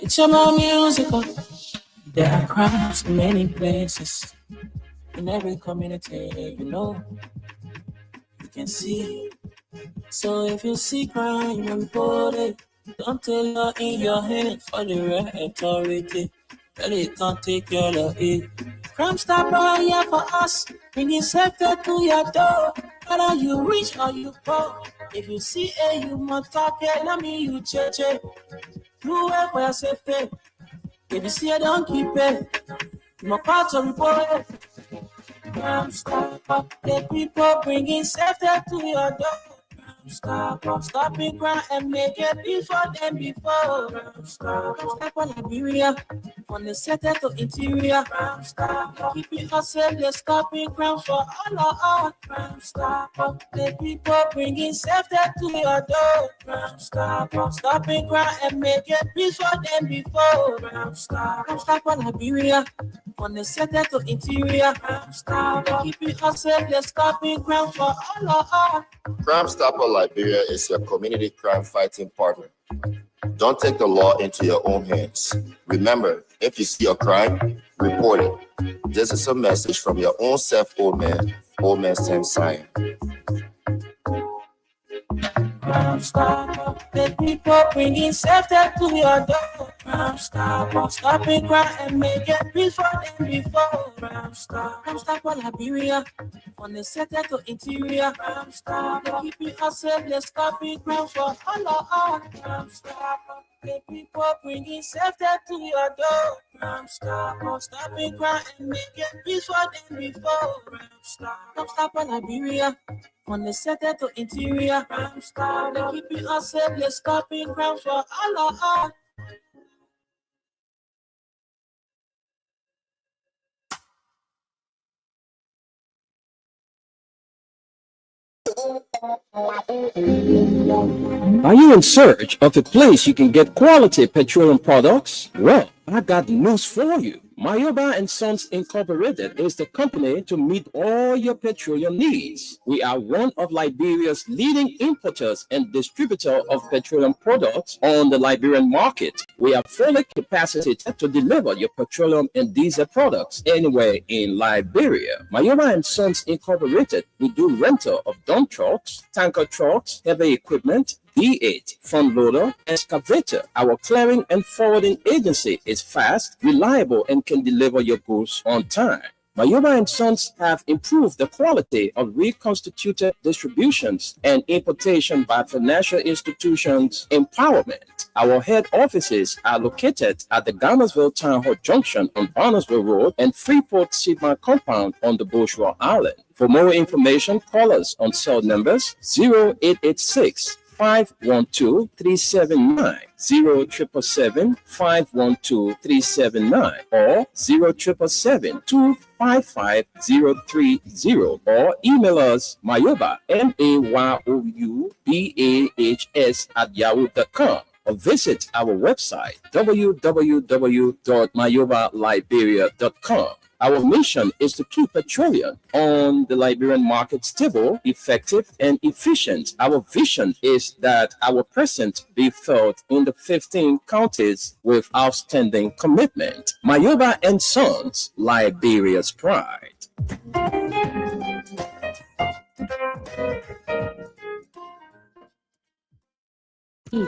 It's about musical. There are crimes in many places, in every community, you can see. So if you see crime, report it. Don't tell her in your hand for the right authority. Tell it can't take care of it. Crime Stopper here for us, bringing safety to your door. Whether you rich or you poor, if you see a human target, let me you check it. Do it for your safety. If you see it, don't keep it. No part of report. Crime Stopper, the people bringing safety to your door. Stopping crime and make it before them before. Stop on Liberia, from the center to interior. Keeping us safe, they're stopping crime for all of us. The people bringing safety to your door. Stopping crime and make it before them before. Stop on Liberia, from the center to interior. Keeping us safe, they're stopping crime for all of us. Crime Stopper Liberia is your community crime fighting partner. Don't take the law into your own hands. Remember, if you see a crime, report it. This is a message from your own self, Old Man Sam Sion. Crime Stopper, the people bringing safety to your door. Crime Stopper, stopping crime and make it before them before. Crime Stopper Liberia, from the center to interior. Crime Stopper, keeping us safe, they're stopping crime for all of us. Crime Stopper, the people bringing safety to your door. Crime Stopper, stopping crime and make it before them before. Crime Stopper Liberia, from the center to interior. Crime Stopper, keeping us safe, they're stopping crime for all of us. Are you in search of a place you can get quality petroleum products? Well, I got news for you. Mayoba and Sons Incorporated is the company to meet all your petroleum needs. We are one of Liberia's leading importers and distributor of petroleum products on the Liberian market. We are fully capacitated to deliver your petroleum and diesel products anywhere in Liberia. Mayoba and Sons Incorporated, we do rental of dump trucks, tanker trucks, heavy equipment, D8, front loader, excavator. Our clearing and forwarding agency is fast, reliable, and can deliver your goods on time. Mayoba and Sons have improved the quality of reconstituted distributions and importation by financial institutions empowerment. Our head offices are located at the Garnersville Town Hall Junction on Barnesville Road and Freeport Sigma Compound on the Bourgeois Island. For more information, call us on cell numbers 0886 512-379, 0777-512-379, or 0777-255-030, or email us Mayoba, MAYOUBAHS @yahoo.com, or visit our website www.mayobaliberia.com. Our mission is to keep petroleum on the Liberian market stable, effective, and efficient. Our vision is that our presence be felt in the 15 counties with outstanding commitment. Mayoba and Sons, Liberia's pride.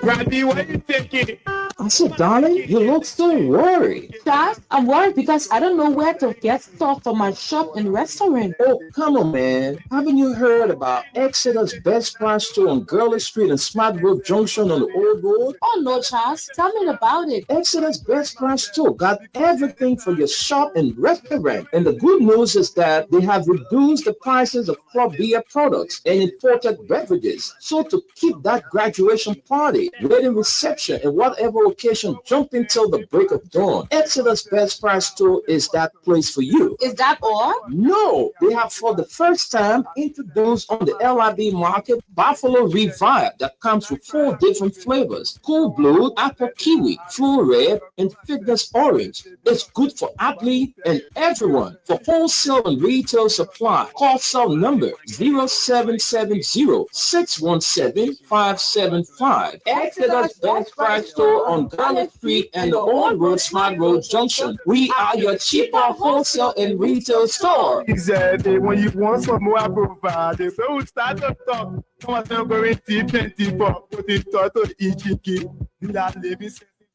Randy, what are you thinking? I said, darling, you look so worried. Dad, I'm worried because I don't know where to get stuff for my shop and restaurant. Oh, come on, man. Haven't you heard about Exodus Best Price Store on Gurley Street and Smart Grove Junction on the Old Road? Oh no, Charles, tell me about it. Exodus Best Price Store got everything for your shop and restaurant. And the good news is that they have reduced the prices of club beer products and imported beverages. So to keep that graduation party, wedding reception, and whatever occasion jumping till the break of dawn, Exodus Best Price Store is that place for you. Is that all? No, they have for the first time introduced on the LIB market Buffalo Revive that comes with 4 different flavors: Cool Blue, Apple Kiwi, True Red, and Fitness Orange. It's good for athletes and everyone. For wholesale and retail supply, call cell number 0770-617-575. Exodus Best Price Store on Garland Street and the Old Road Smart Road Junction. We are your cheaper wholesale and retail store. He said, when you want some more provide, so we start to talk. Come on, going to 24, put it to each key.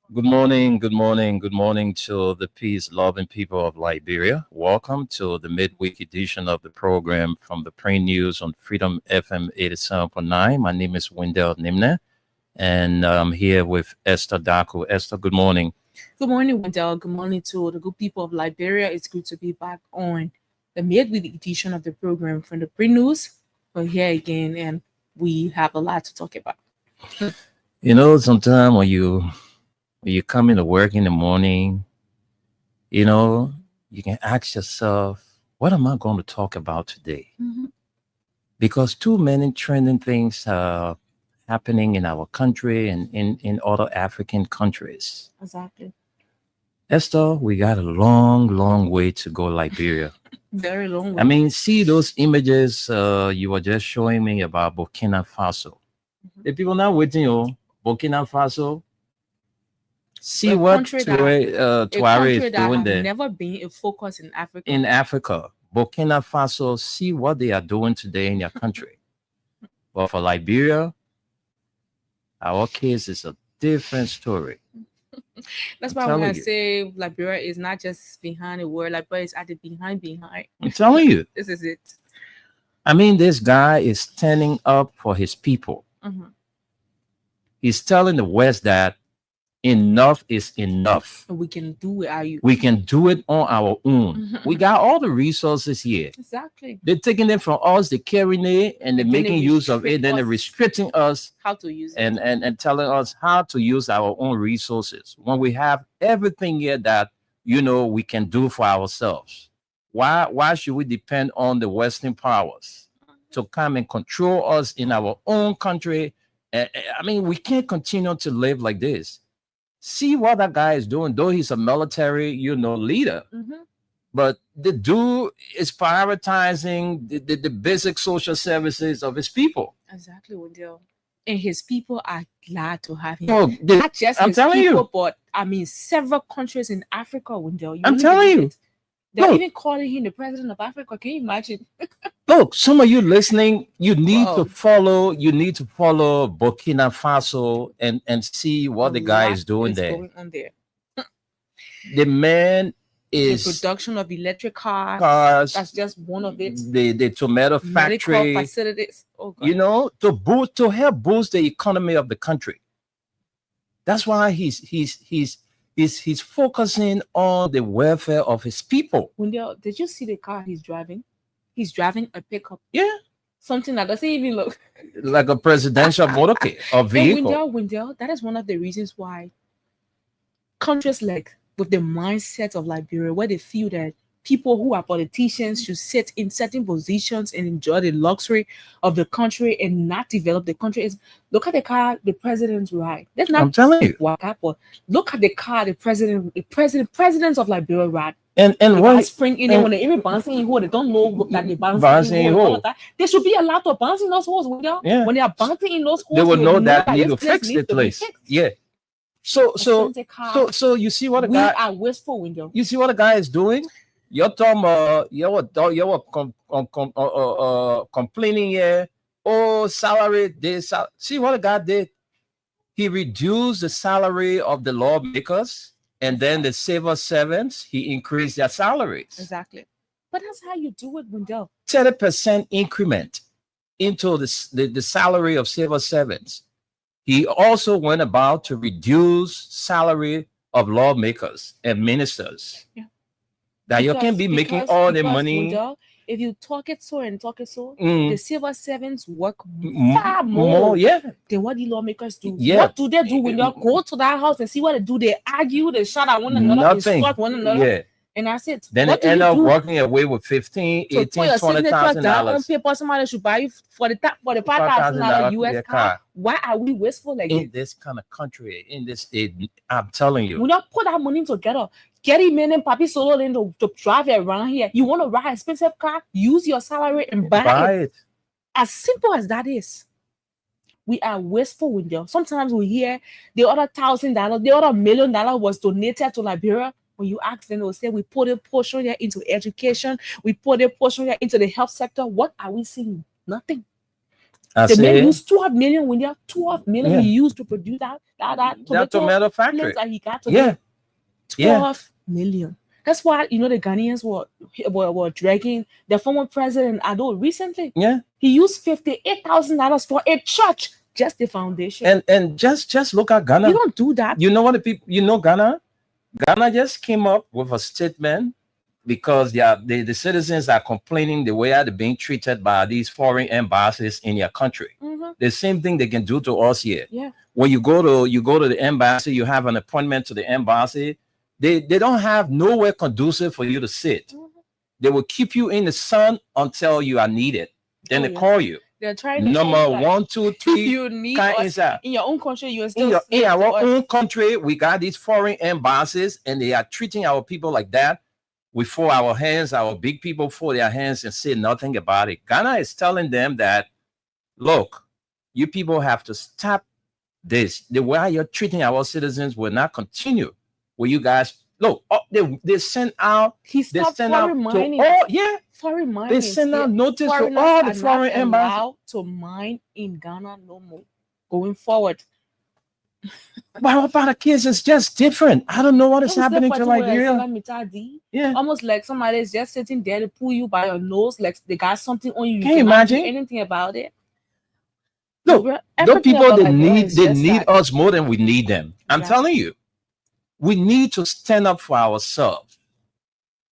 Good morning to the peace-loving people of Liberia. Welcome to the midweek edition of the program from the Praying News on Freedom FM 87.9. My name is Wendell Nimne, and I'm here with Esther Daku. Esther, good morning. Good morning, Wendell. Good morning to the good people of Liberia. It's good to be back on the midweek edition of the program from the pre-news. We're here again, and we have a lot to talk about. You know, sometimes when you come into work in the morning, you know, you can ask yourself, what am I going to talk about today? Mm-hmm. Because too many trending things are happening in our country and in other African countries. Exactly. Esther, we got a long way to go, Liberia. Very long way. I mean, see those images you were just showing me about Burkina Faso. Mm-hmm. The people now waiting, Burkina Faso. See what Tuareg is doing there. Never been a focus in Africa. In Africa, Burkina Faso, see what they are doing today in their country. But for Liberia, our case is a different story. That's why when I say Liberia is not just behind the world, Liberia is at the behind. I'm telling you. This is it. I mean, this guy is standing up for his people. Mm-hmm. He's telling the West that enough is enough. We can do it. We can do it on our own. Mm-hmm. We got all the resources here. Exactly. They're taking it from us, they're carrying it, and they're making use of it. Then they're restricting us how to use it and telling us how to use our own resources when we have everything here that we can do for ourselves. Why should we depend on the Western powers to come and control us in our own country? I mean, we can't continue to live like this. See what that guy is doing. Though he's a military, leader, but the dude is prioritizing the basic social services of his people. Exactly, Wendell. And his people are glad to have him. Oh, Not just I'm his telling people, you. but I mean several countries in Africa, Wendell. I'm wouldn't telling believe you. it. They're Look. even calling him the president of Africa. Can you imagine? Look, some of you listening, you need Wow. to follow Burkina Faso and see what the guy is doing there. Going on there. The man The is production of electric cars. cars, That's just one of it. the tomato Medical factory, facilities. Oh God. to help boost the economy of the country. That's why he's focusing on the welfare of his people. Wendell, did you see the car he's driving? He's driving a pickup. Yeah, Something that doesn't even look. like a presidential motorcade or And vehicle. Wendell, that is one of the reasons why countries like with the mindset of Liberia, where they feel that people who are politicians should sit in certain positions and enjoy the luxury of the country and not develop the country. Is look at the car the president's ride. That's I'm not telling you. look at the car the presidents of Liberia ride. And They what spring in there when they even bouncing in who they don't know that they bouncing Bouncing in in who. who? All of that. They should be allowed to bounce in those holes. Yeah. When they are bouncing in those holes, they will you know that need this to place fix needs the to be place. fixed. Yeah. So Expensive car. you see what the We guy are wasteful, Wendell. you see what the guy is doing? You're talking complaining here. Oh, salary this. See what the guy did? He reduced the salary of the lawmakers, and then the civil servants, he increased their salaries. Exactly. But that's how you do it, Wendell. 30% increment into the salary of civil servants. He also went about to reduce salary of lawmakers and ministers. Yeah. That you can be making all the money. Wendell, if you talk it so, Mm. the civil servants work M- far more yeah. than what the lawmakers do. Yeah. What do they do when you go to that house and see what they do? They argue, they shout at one another, Nothing. insult one another, Yeah. and that's it. Then what they end do you up do walking away with 15, to put 18, your signature down on $20,000 paper? Somebody should buy you for the $5,000 US yeah, car. Why are we wasteful like in this? this kind of country, in this state. I'm telling you. When you put that money together, get him in and Papi Solo in to drive it around here. You want to ride an expensive car? Use your salary and buy it. it. As simple as that is. We are wasteful, Wendell. Sometimes we hear the other $1,000, the other $1 million was donated to Liberia. When you ask them, they'll say we put a portion here into education, we put a portion here into the health sector. What are we seeing? Nothing. I The man say used 12 million when they have 12 million Yeah. he used to produce that that tomato factory. plants that he got to Yeah. 12 million. That's why the Ghanaians were dragging the former president Ado recently. Yeah. He used $58,000 for a church, just the foundation. And just look at Ghana. You don't do that. You know what the people, Ghana? Ghana just came up with a statement because the citizens are complaining the way they're being treated by these foreign embassies in your country. Mhm. The same thing they can do to us here. Yeah. When you go to the embassy, you have an appointment to the embassy. They don't have nowhere conducive for you to sit. Mhm. They will keep you in the sun until you are needed. Then Oh, they yeah. call you. They're trying to Number say, like, 1, 2, 3. you need kind us inside. in your own country. You are In, still in slave to our us. own country, we got these foreign embassies, and they are treating our people like that. We fold our hands, our big people fold their hands and say nothing about it. Ghana is telling them that, look, you people have to stop this. The way you're treating our citizens will not continue. Will you guys look? They send out. He They stopped send out foreign to mining. all. Yeah, Foreign mining. they send out notice to Foreigners all the are foreign not embassies. allowed to mine in Ghana no more. Going forward. But what about the kids? It's just different. I don't know what is happening to Liberia. Yeah. Almost like somebody is just sitting there to pull you by your nose, like they got something on you. Can you cannot do imagine? anything about it? Look, Bruh, those everything people about they Liberia need is they just need that. us more than we need them. I'm Yeah. telling you, we need to stand up for ourselves.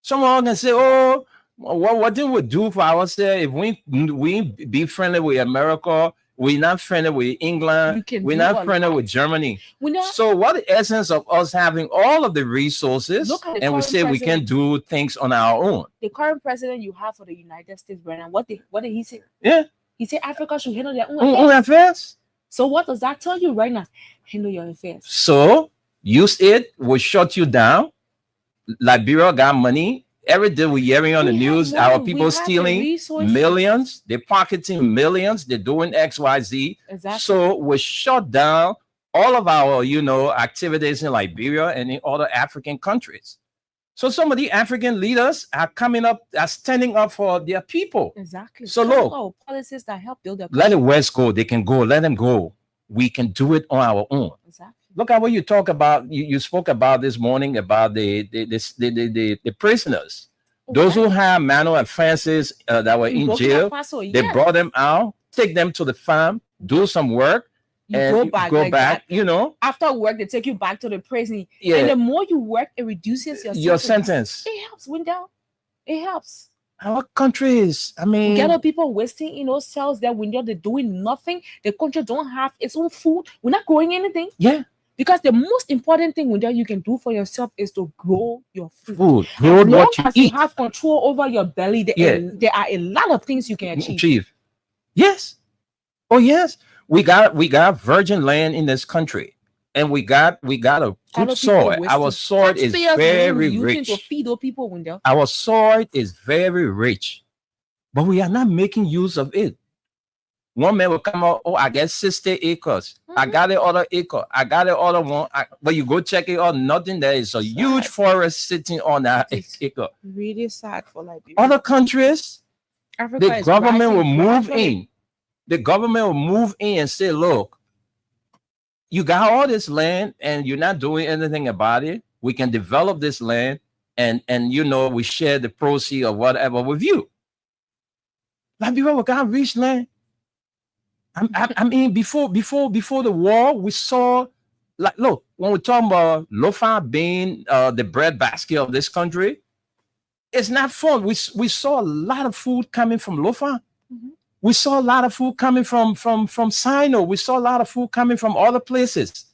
Someone can say, "Oh, what did we do for ourselves? If we be friendly with America, we're not friendly with You England, can we're do not a friendly lot. with Germany." We know, So, what the essence of us having all of the resources Look at the and we current say we can president. do things on our own? the current president you have for the United States, Brennan, what did he say? Yeah, He said Africa should handle their own on affairs. affairs. So what does that tell you right now? Handle your affairs. So use it, will shut you down. Liberia got money. Every day we're hearing on the We have news, money, our we people have the stealing resources. millions. They're pocketing millions. They're doing XYZ. Exactly. So we shut down all of our, activities in Liberia and in other African countries. So some of the African leaders are coming up, are standing up for their people. Exactly. So Some of look, our policies that help build their let the country. West go. They can go. Let them go. We can do it on our own. Exactly. Look at what you talk about. You spoke about this morning about the prisoners, those who have manual offenses that were in Burkina jail. Faso, They yes. brought them out, take them to the farm, do some work, You and go back. go like back. that. After work, they take you back to the prison. Yeah. And the more you work, it reduces your sentence. It helps, Wendell. It helps. Our countries, I mean, Get people wasting in those cells there, Wendell. They're doing nothing. The country don't have its own food. We're not growing anything. yeah, Because the most important thing, Wendell, you can do for yourself is to grow your food. food, grow As long what you as you eat. have control over your belly, there are a lot of things you can achieve. Yes. Oh yes. We got virgin land in this country, and we got a good soil. Our soil is very rich. To feed those people, Wendell. Our soil is very rich, but we are not making use of it. One man will come out, oh, I get 60 acres. I got the other acre. I got the other one. But you go check it out, nothing there. Is a huge forest sitting on that acre. Really sad for Liberia. Other countries, Africa the is government will rising move gradually. in. The government will move in and say, look, you got all this land and you're not doing anything about it. We can develop this land and we share the proceeds or whatever with you. Liberia, we got rich land. I mean, before the war, we saw, like, look, when we talk about Lofa being the breadbasket of this country, it's not fun. We saw a lot of food coming from Lofa. Mhm. We saw a lot of food coming from Sino. We saw a lot of food coming from other places.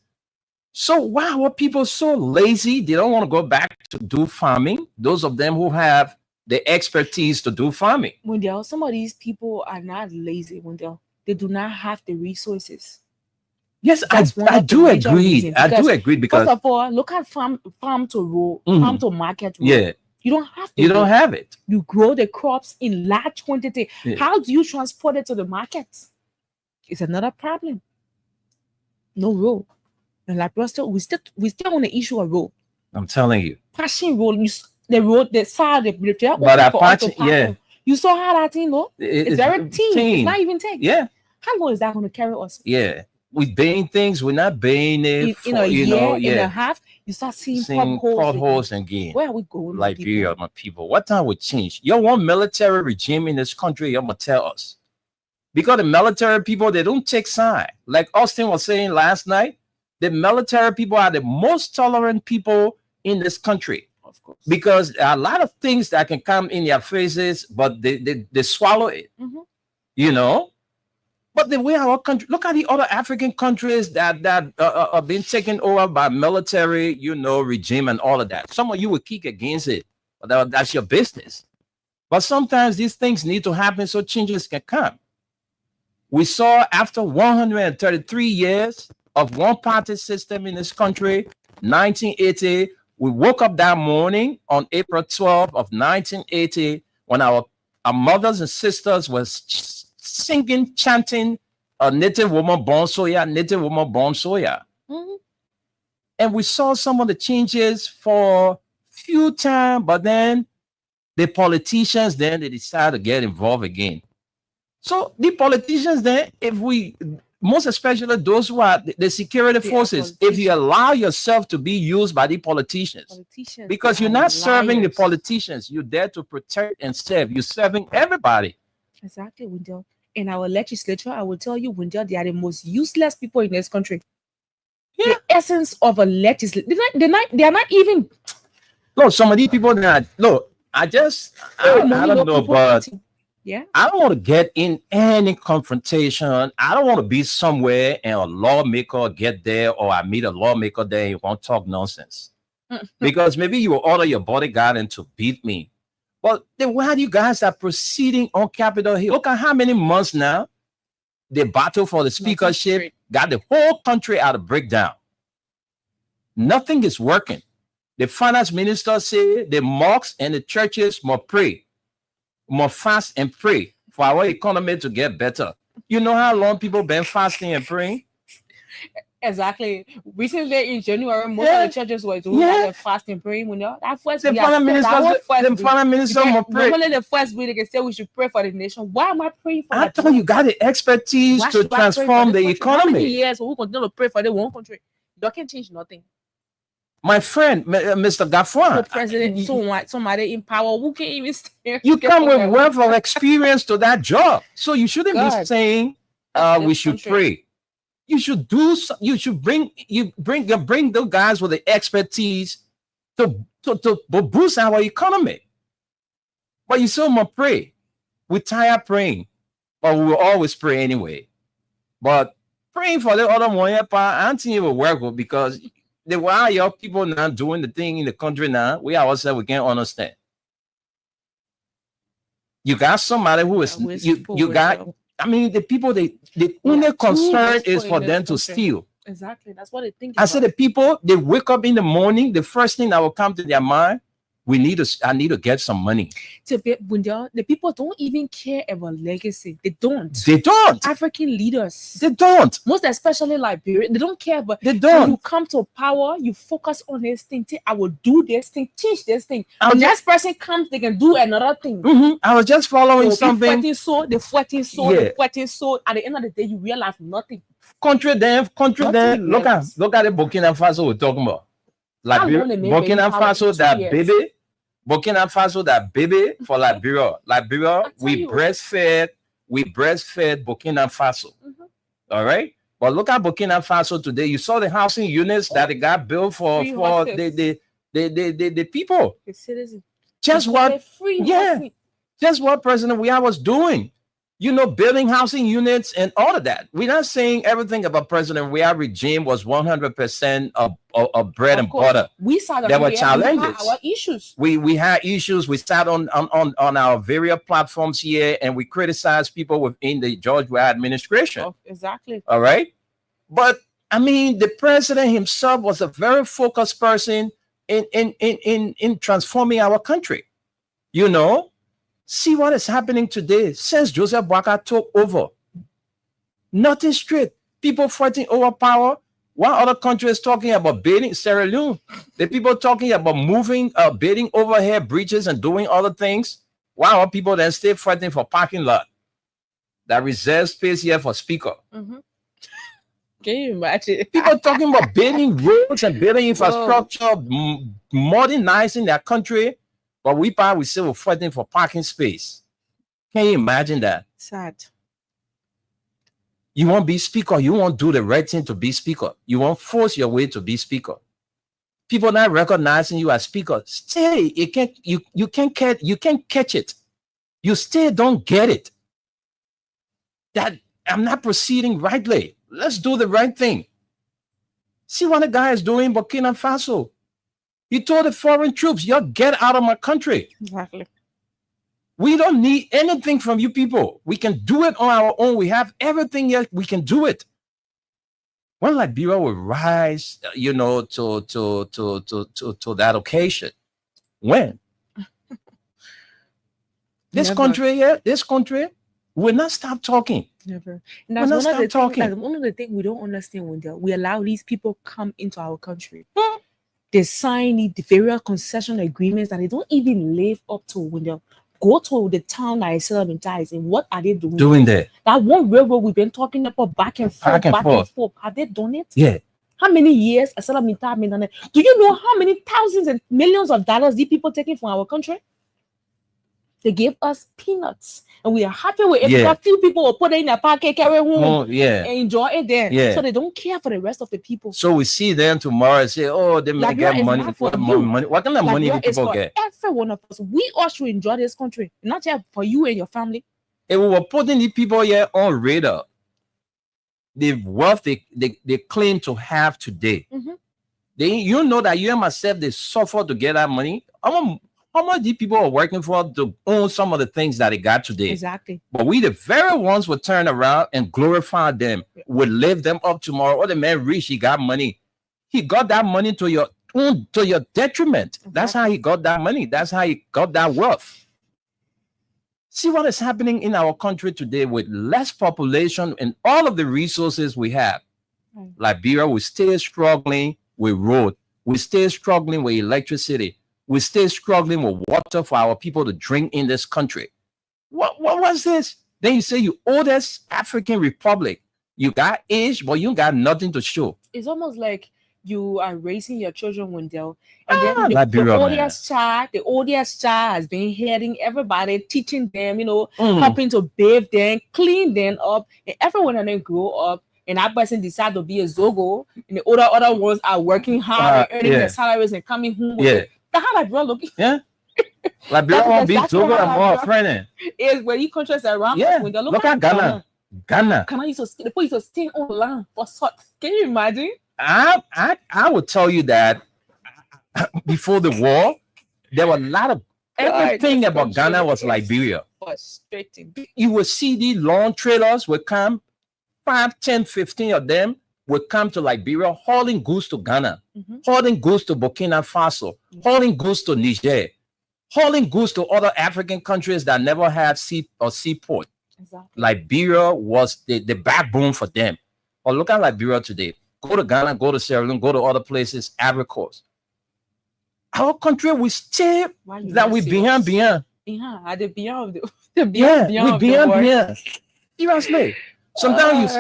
So why were people so lazy? They don't want to go back to do farming. Those of them who have the expertise to do farming. Wendell, some of these people are not lazy, Wendell. They do not have the resources. Yes, That's one I of the do major agree. reasons, I do because agree because First of all, look at farm to roll, Mhm. farm to market roll. yeah, You don't have to. you don't have it. You grow the crops in large quantity. Yeah. How do you transport it to the market? It's another problem. No road. And like we still on the issue of road. I'm telling you. Passing road, the road, the side, the But Apache, yeah. You saw how that thing look? It's very thin. It's not even thick. Yeah, How long is that going to carry us? yeah. We baying things. We're not baying it. In a year and a yeah. half, you start seeing Seeing potholes again. Where are we going? my people? Liberia, my people. What time would change? You want military regime in this country? You're gonna tell us. Because the military people, they don't take side. Like Austin was saying last night, the military people are the most tolerant people in this country. Of course. Because there are a lot of things that can come in their faces, but they swallow it. Mhm. You know. But the way our country, look at the other African countries that are being taken over by military, regime and all of that. Some of you will kick against it, but that's your business. But sometimes these things need to happen so changes can come. We saw after 133 years of one-party system in this country, 1980, we woke up that morning on April 12th of 1980 when our mothers and sisters was singing, chanting, a native woman born soya, native woman born soya. Mhm. And we saw some of the changes for few time, but then the politicians, then they decide to get involved again. So the politicians then, most especially those who are the security They are forces, if you allow yourself to be used by the politicians, because they you're are not serving the liars. politicians, you're there to protect and serve. You're serving everybody. Exactly, Wendell. In our legislature, I will tell you, Wendell, they are the most useless people in this country. Yeah. The essence of a legislature, they are not even. Look, some of these people that look, I don't know, but yeah, I don't want to get in any confrontation. I don't want to be somewhere and a lawmaker get there, or I meet a lawmaker there and won't talk nonsense. Because maybe you will order your bodyguard in to beat me. But then why you guys are proceeding on Capitol Hill? Look at how many months now the battle for the speakership got the whole country out of breakdown. Nothing is working. The finance minister say the mosques and the churches must pray, must fast and pray for our economy to get better. You know how long people been fasting and praying? Exactly. Recently in January, most Yeah. of the churches were doing Yeah. that fasting praying. You know, that first The week, I finance said, minister, that was first the week. finance minister must pray. Normally the first week they can say we should pray for the nation. Why am I praying for I that? thought you got the expertise Why to should I pray for transform this the country? How many economy. years will we continue to pray for the one country? You can't change nothing. My friend, Mr. The Gafwan, president, somebody in power who can even stand. you come with wealth of experience to that job. So you shouldn't be God. saying This we should country. pray. You should do you should bring those guys with the expertise to boost our economy. But you still must pray. We tired praying, but we will always pray anyway. But praying for the other one, I don't think it will work well because the why your people not doing the thing in the country now, we ourselves we can't understand. You got somebody who is you got. I mean, the people the only concern is for them to steal. Exactly, that's what they think. I said the people they wake up in the morning, the first thing that will come to their mind, I need to get some money. The people don't even care about legacy. They don't. They don't. African leaders, They don't. most especially Liberia, they don't care. But They when don't. you come to power, you focus on this thing. Say, I will do this thing, teach this thing. I The was next person comes, they can do another thing. I was just following something. They fighting so. Yeah. At the end of the day, you realize nothing. Country them. Nothing Look at left. the Burkina Faso we're talking about. How Liberia, long they made Burkina power? Faso 2 that years. baby. Burkina Faso that baby for Liberia. Liberia, tell we you. breastfed Burkina Faso. All right. But look at Burkina Faso today. You saw the housing units that they got built for Free houses. the people. The citizens. Just what Free yeah. housing. Just what President Weah was doing. You know, building housing units and all of that. We're not saying everything about President Weah regime was 100% of bread Of and course. butter. We saw that There were we had challenges. our issues. We had issues. We sat on our various platforms here and we criticized people within the George Weah administration. Oh, exactly. All right. But I mean, the president himself was a very focused person in transforming our country. You know, see what is happening today since Joseph Boakai took over. Nothing straight. People fighting over power. One other country is talking about building Sierra Leone. The people talking about moving, building overhead bridges and doing other things. Why are people then still fighting for parking lot that reserves space here for speaker? Can you imagine? People talking about building roads and building infrastructure, modernizing their country, but we still fighting for parking space. Can you imagine that? Sad. You won't be speaker. You won't do the right thing to be speaker. You won't force your way to be speaker. People not recognizing you as speaker. Stay. You can't catch it. You still don't get it. That I'm not proceeding rightly. Let's do the right thing. See what the guy is doing in Burkina Faso. He told the foreign troops, "You get out of my country." Exactly. We don't need anything from you people. We can do it on our own. We have everything yet. We can do it. When Liberia will rise, you know, to that occasion. When? This Never. country will not stop talking. Never. We're And not that's stop talking. one of the things we don't understand when we allow these people come into our country. They sign the various concession agreements that they don't even live up to when they go to the town that is set up in ties. And what are they doing? Doing that. That one railroad we've been talking about back and forth. Have they done it? Yeah. How many years a settlement have been done it? Do you know how many thousands and millions of dollars these people taking from our country? They gave us peanuts, and we are happy with it because few people will put it in their pocket, carry home, Oh, yeah. and enjoy it there. Yeah. So they don't care for the rest of the people. So we see them tomorrow and say, "Oh, they may Liberia get is money. not for What you. money? What kind of money do Liberia is people for get?" every one of us. We all should enjoy this country, not just for you and your family. And we were putting the people here on radar. The wealth they claim to have today. Mhm. You know that you and myself, they suffer to get that money. How much these people are working for to own some of the things that they got today? Exactly. But we, the very ones, will turn around and glorify them. Will live them up tomorrow. Oh, the man rich, he got money. he got that money to your detriment. That's how he got that money. That's how he got that wealth. See what is happening in our country today with less population and all of the resources we have. Liberia, we still struggling with road. We still struggling with electricity. We still struggling with water for our people to drink in this country. What was this? Then you say you oldest African republic. You got age, but you got nothing to show. It's almost like you are raising your children, Wendell, and then the Liberia, oldest child has been heading everybody, teaching them, helping to bathe them, clean them up, and everyone and then grow up. And that person decide to be a Zogo, and the other ones are working hard and earning their salaries and coming home with it. That's how Liberia look. Yeah. Liberia won't be Zogo and more friend. Is where you contrast around. Yeah. Look at Ghana. Ghana used to stay on land for salt. Can you imagine? I would tell you that before the war, there were a lot of everything about Ghana was Liberia. Frustrating. You would see these long trailers would come, 5, 10, 15 of them would come to Liberia, hauling goods to Ghana, hauling goods to Burkina Faso, hauling goods to Niger, hauling goods to other African countries that never had seaport. Exactly. Liberia was the backbone for them. But look at Liberia today. Go to Ghana, go to Sierra Leone, go to other places, Ivory Coast. Our country, we still that we beyond. Yeah, the beyond beyond. Seriously. Sometimes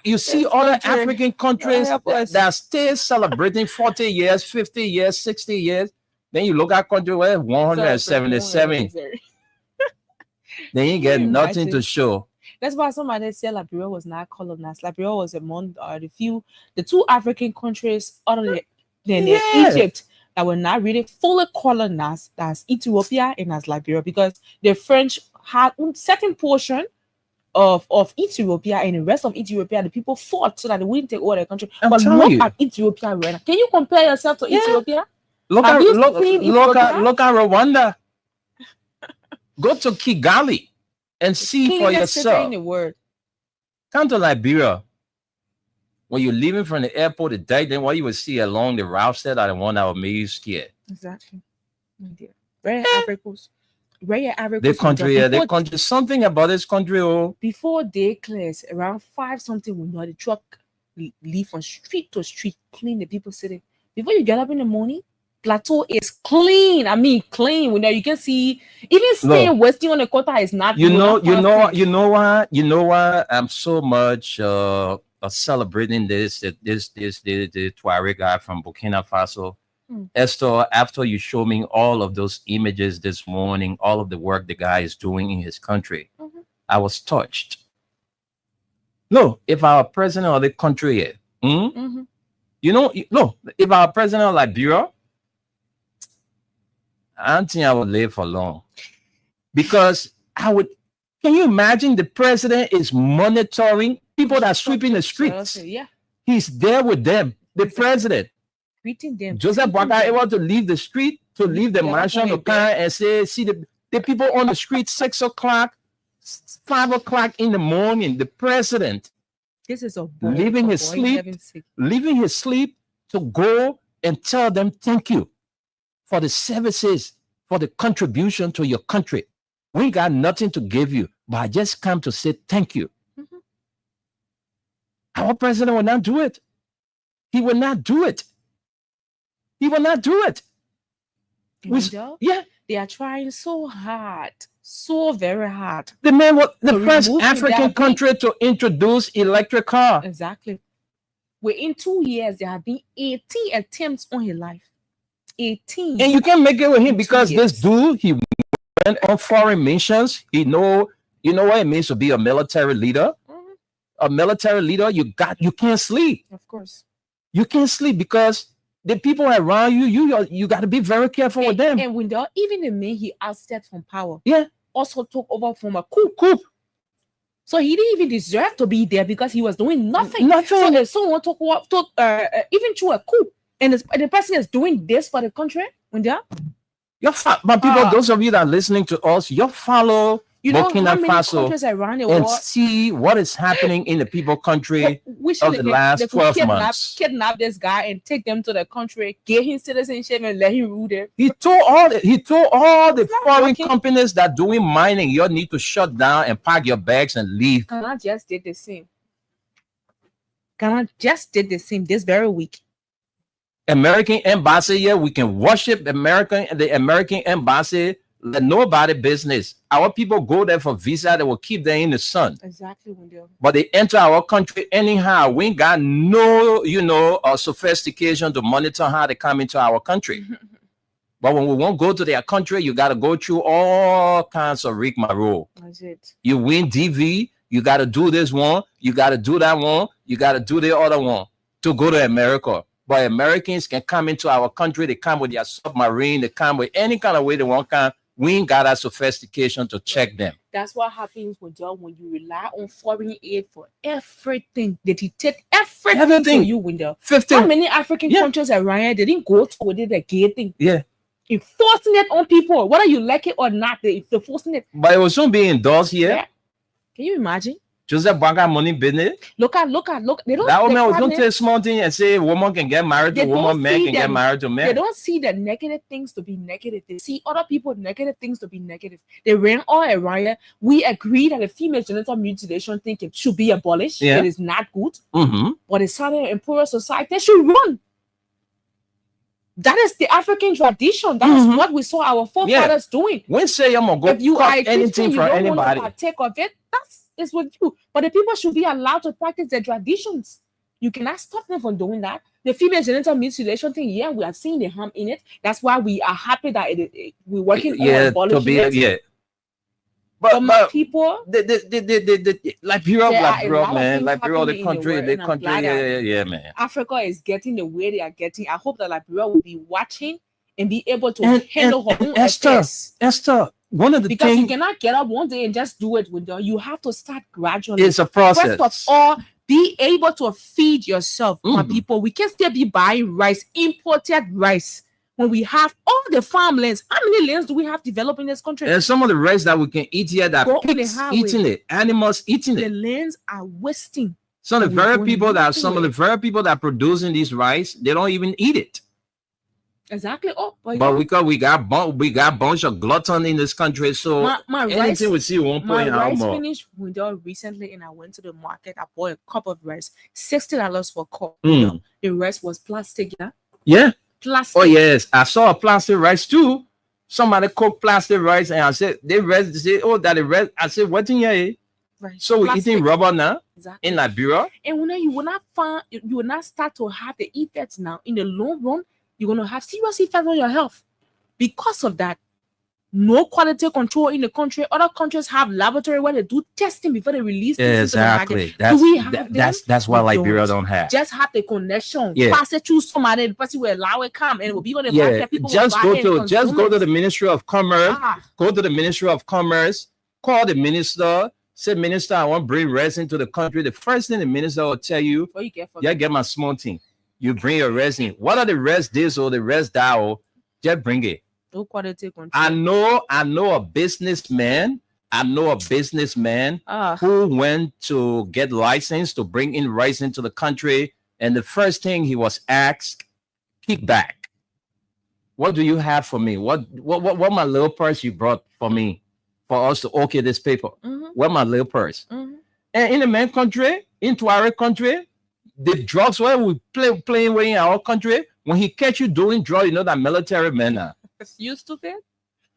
you see other African countries that are still celebrating 40 years, 50 years, 60 years. Then you look at country where 177. Then you get nothing to show. That's why somebody said Liberia was not colonized. Liberia was among the two African countries other than Egypt that were not really fully colonized. That's Ethiopia and as Liberia, because the French had a certain portion of Ethiopia, and the rest of Ethiopia, the people fought so that they wouldn't take over the country. But look at Ethiopia right now. Can you compare yourself to Ethiopia? Look at Rwanda. Go to Kigali and see for yourself. Come to Liberia. When you're leaving from the airport today, then what you will see along the route set are the one that will make you scared. Exactly. Very Africans. The country, something about this country. Before day clears, around 5 something, we know the truck leave from street to street, clean the people sitting. Before you get up in the morning, plateau is clean. I mean, clean. When you can see, even staying westing on the quarter is not. You know why I'm so much celebrating the Tuareg guy from Burkina Faso. Esther, after you show me all of those images this morning, all of the work the guy is doing in his country, I was touched. No, if our president of the country, if our president of Liberia, I don't think I would live for long, because can you imagine the president is monitoring people that are sweeping the streets? Yeah, he's there with them, the president. Greeting them. Joseph Boakai able to leave the street, to leave the mansion to come and see the people on the street 6 o'clock, 5 o'clock in the morning. The president, this is leaving his sleep to go and tell them thank you for the services, for the contribution to your country. We got nothing to give you, but I just come to say thank you. Our president will not do it. He will not do it. He will not do it. They are trying so hard, so very hard. The man was the first African country to introduce electric car. Exactly. Within 2 years, there have been 18 attempts on his life. 18. And you can make it with him because this dude, he went on foreign missions. You know what it means to be a military leader. A military leader, you can't sleep. Of course. You can't sleep because the people around you got to be very careful with them. And Wendell, even the man he ousted from power, also took over from a coup. So he didn't even deserve to be there because he was doing nothing. So if someone took even through a coup, and the person is doing this for the country, Wendell. But people, those of you that are listening to us, you follow You know how Burkina many Faso, countries around the and world see what is happening in the people country wish of they the could- last they could 12 months. kidnap this guy and take them to the country, get his citizenship, and let him rule there. He told all the not foreign working. companies that doing mining, you need to shut down and pack your bags and leave. Ghana just did the same. Ghana just did the same this very week. American embassy, yeah, we can worship the American embassy. Let nobody business. Our people go there for visa, they will keep them in the sun. Exactly, Wendell. But they enter our country anyhow. We ain't got no, sophistication to monitor how they come into our country. But when we won't go to their country, you got to go through all kinds of rigmarole. That's it. You win DV, you got to do this one, you got to do that one, you got to do the other one to go to America. But Americans can come into our country, they come with their submarine, they come with any kind of way they want to come. We ain't got that sophistication to check them. That's what happens when you rely on foreign aid for everything. They dictate everything to you, Wendell. 50. How many African Yeah. countries around here, they didn't go to with the gay thing? Yeah. Enforcing it on people, whether you like it or not, they're forcing it. But it will soon be endorsed here. Yeah. Can you imagine? Joseph Banga money business. Look. They don't. That woman the was going to cabinet- take small thing and say a woman can get married to They a woman, don't man see can get them. married to They man. don't see the negative things to be negative. They see other people negative things to be negative. They ran all around here. We agree that the female genital mutilation thing should be abolished. Yeah. It is not good. Mm-hmm. But it's something in poorer society, they should run. That is the African tradition. That is Mhm. what we saw our forefathers doing. When say I'm gonna go If you are cut a Christian, anything you from don't want to anybody, partake of it. That's with you. But the people should be allowed to practice their traditions. You cannot stop them from doing that. The female genital mutilation thing, yeah, we have seen the harm in it. That's why we are happy that we're working on to abolishing be it. yeah. But But people, the Liberia, There are a Liberia, lot of man, things Liberia, the happening in the country, world, the and I'm country, glad that- yeah, man. Africa is getting the way they are getting. I hope that Liberia will be watching and be able to And- handle her and own Esther, affairs. Esther, one of the Because you things cannot get up one day and just do it with you have to start gradually. is a process. First of all, be able to feed yourself, my Mhm. people. We can still be buying rice, imported rice, when we have all the farmlands. How many lands do we have developed in this country? And some of the rice that we can eat here, that Go on the pigs highway. eating it, animals eating The it. lands are wasting. Some of the we're very doing people that nothing some of with the very people that are producing these rice, they don't even eat it. Exactly. Oh, but But we got bunch of glutton in this country, so my rice, anything we see, we won't put my in our rice mouth. finished window recently, and I went to the market. I bought a cup of rice, $60 for a cup. Mm. The rice was plastic, yeah, Yeah. plastic. Oh yes, I saw a plastic rice too. Somebody cooked plastic rice, and I said they say, oh, that the rice. I said, what in here? Rice, So we're plastic. eating rubber now Exactly. in Liberia. And when you will not find, you will not start to have the effects now. In the long run, you're gonna have serious effects on your health because of that. No quality control in the country. Other countries have laboratory where they do testing before they release things into the market. Exactly. That's we have them? that's why We Liberia don't. don't have. Just have the connection. Yeah. Pass it through somebody. The person will allow it come and it will be on the Yeah, market. People will just buy go it and to consume it. the Ministry of Commerce. Ah, Go to the Ministry of Commerce. Call the minister. Say, Minister, I want to bring resin to the country. The first thing the minister will tell you, what you get for yeah, get my small thing. You bring your resin. What are the rest this or the rest that? Or just bring it. no quality control. I know a businessman. Ah, Who went to get license to bring in rice into the country, and the first thing he was asked, kickback. What do you have for me? What my little purse you brought for me, for us to okay this paper? mhm, What my little purse? mhm. And in the main country, in our country, the drugs where we playing with in our country, when he catch you doing drugs, you know that military man now. You stupid.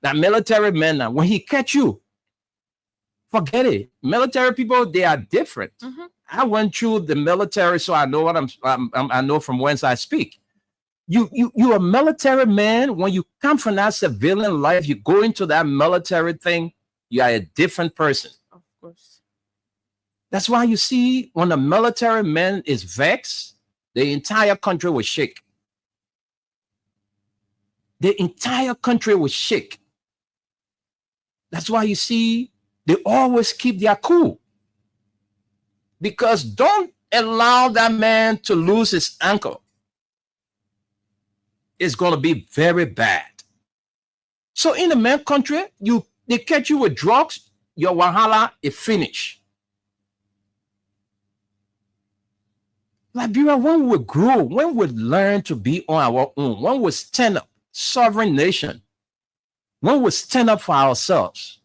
That military man now, when he catch you, forget it. Military people, they are different. Mhm. I went through the military, so I know what I know from whence I speak. You a military man. When you come from that civilian life, you go into that military thing, you are a different person. Of course. That's why you see when a military man is vexed, the entire country will shake. The entire country will shake. That's why you see they always keep their cool. Because don't allow that man to lose his ankle. It's going to be very bad. So in the main country, they catch you with drugs, your wahala is finished. Liberia, when we grow, when we learn to be on our own, when we stand up, sovereign nation, when we stand up for ourselves,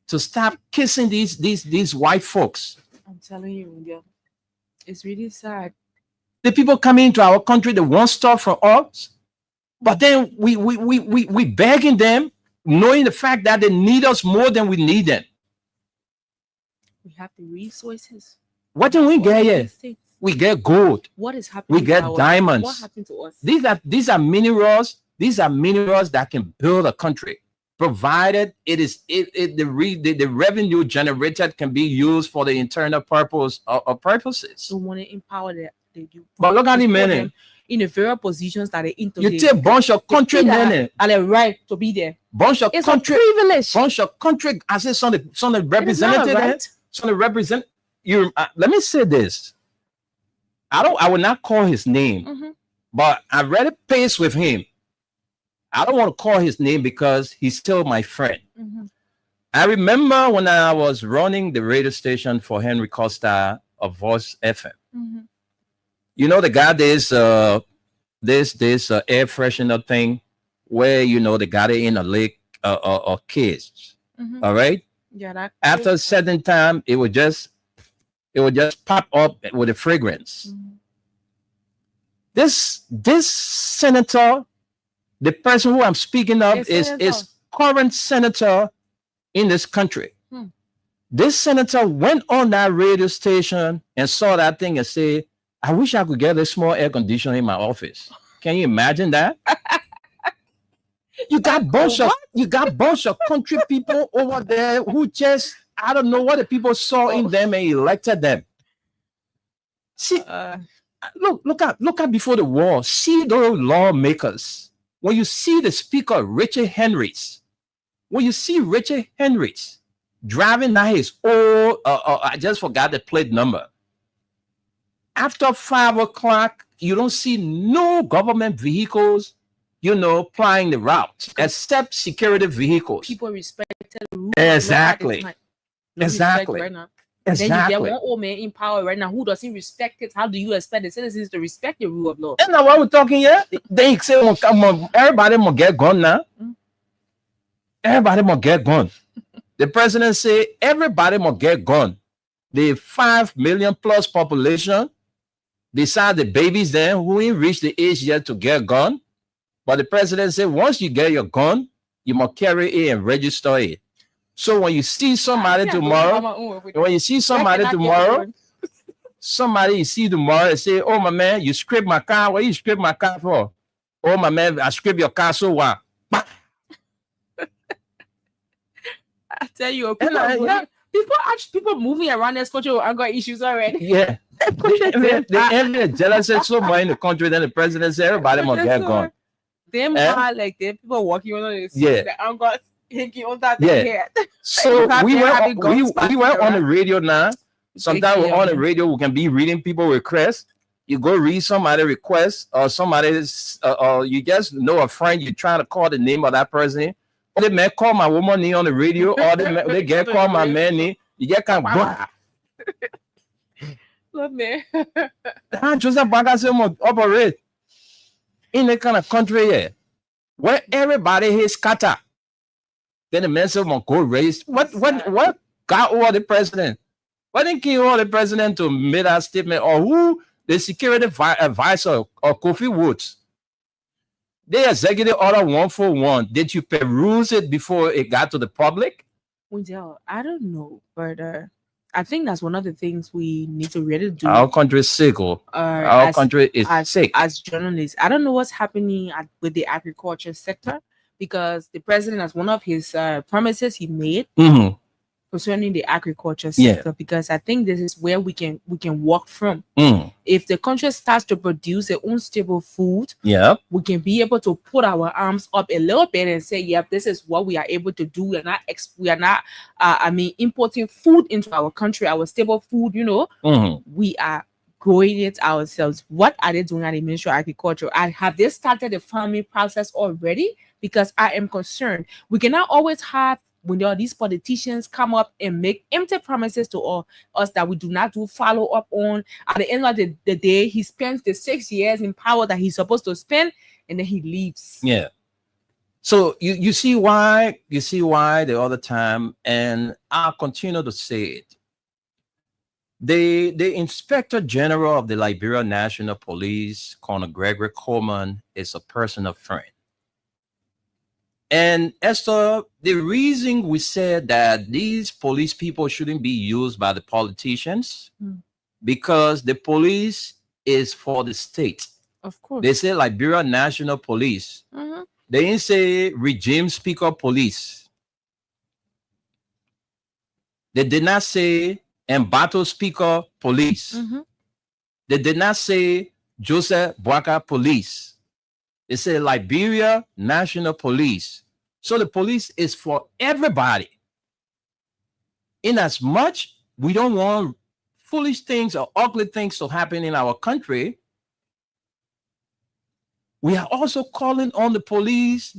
to stop kissing these white folks. I'm telling you, yeah, it's really sad. The people coming into our country, they want stuff from us, but then we begging them, knowing the fact that they need us more than we need them. We have the resources. What do we get here? These things. We get gold. What is happening? We to get our- diamonds. What happened to us? These are minerals. These are minerals that can build a country, provided the revenue generated can be used for the internal purpose or purposes. So want to empower them. They do. But look at the Put men. them in the very positions that they into. You take a bunch of country men, and the right to be there. bunch of It's country, a privilege. bunch of country. I say some It is not a representative, right. some represent you. Let me say this. I will not call his name, Mhm. but I read a pace with him. I don't want to call his name because he's still my friend. Mhm. I remember when I was running the radio station for Henry Costa of Voice FM. Mhm. You know the guy this air freshener thing where they got it in a lake or cage. Mhm. All right. Yeah, that. After a certain time, it would just pop up with a fragrance. Mhm. This senator, the person who I'm speaking of, Yes, is senator. current senator in this country. Hmm. This senator went on that radio station and saw that thing and said, I wish I could get a small air conditioner in my office. Can you imagine that? You got bunch of country people over there who just, I don't know what the people saw in them and elected them. See, look at before the war. See those lawmakers. When you see the speaker, Richard Henrys, when you see Richard Henrys driving down his old, I just forgot the plate number. After 5 o'clock, you don't see no government vehicles, plying the route, except security vehicles. People respected the rule. Exactly. No respect Exactly. Right now. Then you get Exactly. one old man in power right now who doesn't respect it. How do you expect the citizens to respect the rule of law? That's not what we're talking here. They say, everybody must get gone now. Mm. Everybody must get gone. The president say everybody must get gone. The 5 million plus population, besides the babies then who ain't reached the age yet to get gone. But the president said once you get your gun, you must carry it and register it. So when you see somebody tomorrow, somebody you see tomorrow and say, oh my man, you scrape my car. What you scrape my car for? Oh my man, I scrape your car, so what? I tell you, And people moving around this country with anger issues already. Yeah. They envy and jealousy so much in the country that the president said everybody must get gone. Them Eh? are like them people walking on the Yeah. the anger hanging on that Yeah. head. So Have we they went, having guns we went on the around? radio now. Sometimes Big we're on the deal. radio, we can be reading people requests. You go read somebody request or somebody's, or you just know a friend, you're trying to call the name of that person. Or they may call my woman name on the radio, or they get call my man name. You get kind of Look, man. Joseph Bagassi must operate in the kind of country here where everybody is scatter. Then the man said, go raise. What got over the president? Why didn't he over the president to make that statement? Or who the security advisor or Kofi Woods? The executive order 141. Did you peruse it before it got to the public? Well, I don't know, but I think that's one of the things we need to really do. Our country is sick. Our as, country is sick. as journalists. I don't know what's happening with the agriculture sector because the president, as one of his promises he made Mhm. concerning the agriculture Yeah. sector, because I think this is where we can walk from. Mm. If the country starts to produce their own stable food, Yeah. we can be able to put our arms up a little bit and say, yep, this is what we are able to do. We are not importing food into our country, our stable food, Mhm. we are growing it ourselves. What are they doing at the Ministry of Agriculture? And have they started the farming process already? Because I am concerned. We cannot always have when there are these politicians come up and make empty promises to us that we do not do follow up on, at the end of the day, he spends the 6 years in power that he's supposed to spend, and then he leaves. Yeah. So you see why the other time, and I'll continue to say it. The Inspector General of the Liberia National Police, Colonel Gregory Coleman, is a personal friend. And Esther, the reason we said that these police people shouldn't be used by the politicians, because the police is for the state. Of course. They say Liberia National Police. They didn't say regime speaker police. They did not say Mbato speaker police. They did not say Joseph Boakai police. They say Liberia National Police. So the police is for everybody. In as much we don't want foolish things or ugly things to happen in our country, we are also calling on the police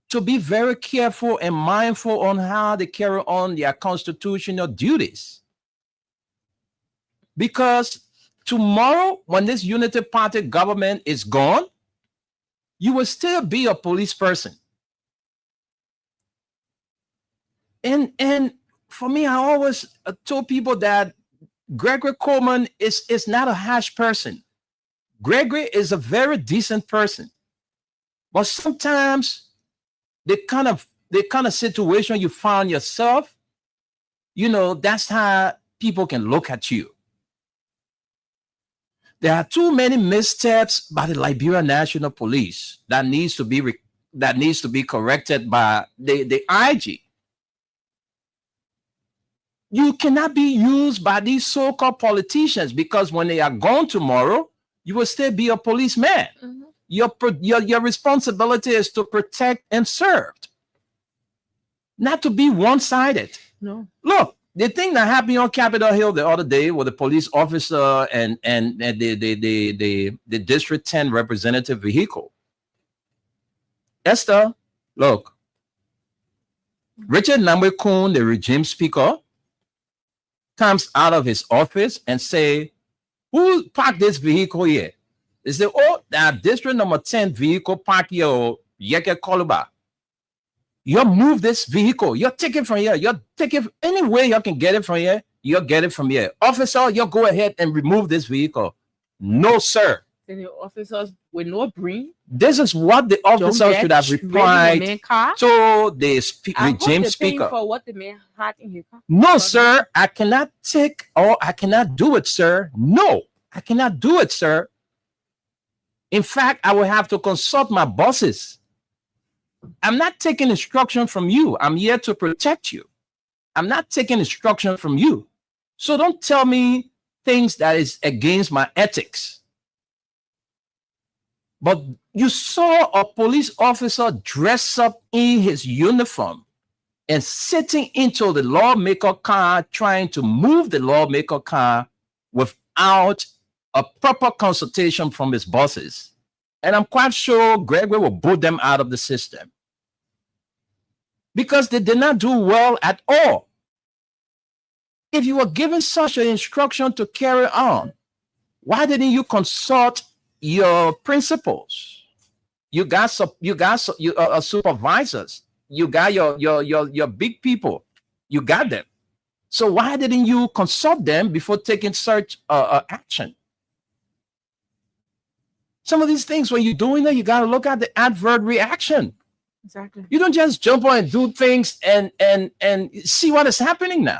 to be very careful and mindful on how they carry on their constitutional duties. Because tomorrow, when this Unity Party government is gone, you will still be a police person. And for me, I always told people that Gregory Coleman is not a harsh person. Gregory is a very decent person. But sometimes the kind of situation you find yourself, that's how people can look at you. There are too many missteps by the Liberia National Police that needs to be corrected by the IG. You cannot be used by these so-called politicians, because when they are gone tomorrow, you will still be a policeman. Your responsibility is to protect and serve, not to be one-sided. No. Look, the thing that happened on Capitol Hill the other day with the police officer and the District 10 representative vehicle. Esther, look, Richard Nambwe-Kun, the regime speaker, comes out of his office and say, who parked this vehicle here? They say, oh, that District number 10 vehicle parked here, Yeke Koluba. You move this vehicle. You're taking from here. You're taking any way you can get it from here. You'll get it from here. Officer, you go ahead and remove this vehicle. No, sir. Then the officers will not bring. This is what the officer should have replied to the regime speaker. For what the man had in his car. No, sir, I cannot take, or I cannot do it, sir. No, I cannot do it, sir. In fact, I will have to consult my bosses. I'm not taking instruction from you. I'm here to protect you. I'm not taking instruction from you. So don't tell me things that is against my ethics. But you saw a police officer dress up in his uniform and sitting into the lawmaker car, trying to move the lawmaker car without a proper consultation from his bosses. And I'm quite sure Gregory will boot them out of the system, because they did not do well at all. If you were given such an instruction to carry on, why didn't you consult your principals? You got supervisors. You got your big people. You got them. So why didn't you consult them before taking such action? Some of these things, when you're doing that, you got to look at the adverse reaction. Exactly. You don't just jump on and do things and see what is happening now.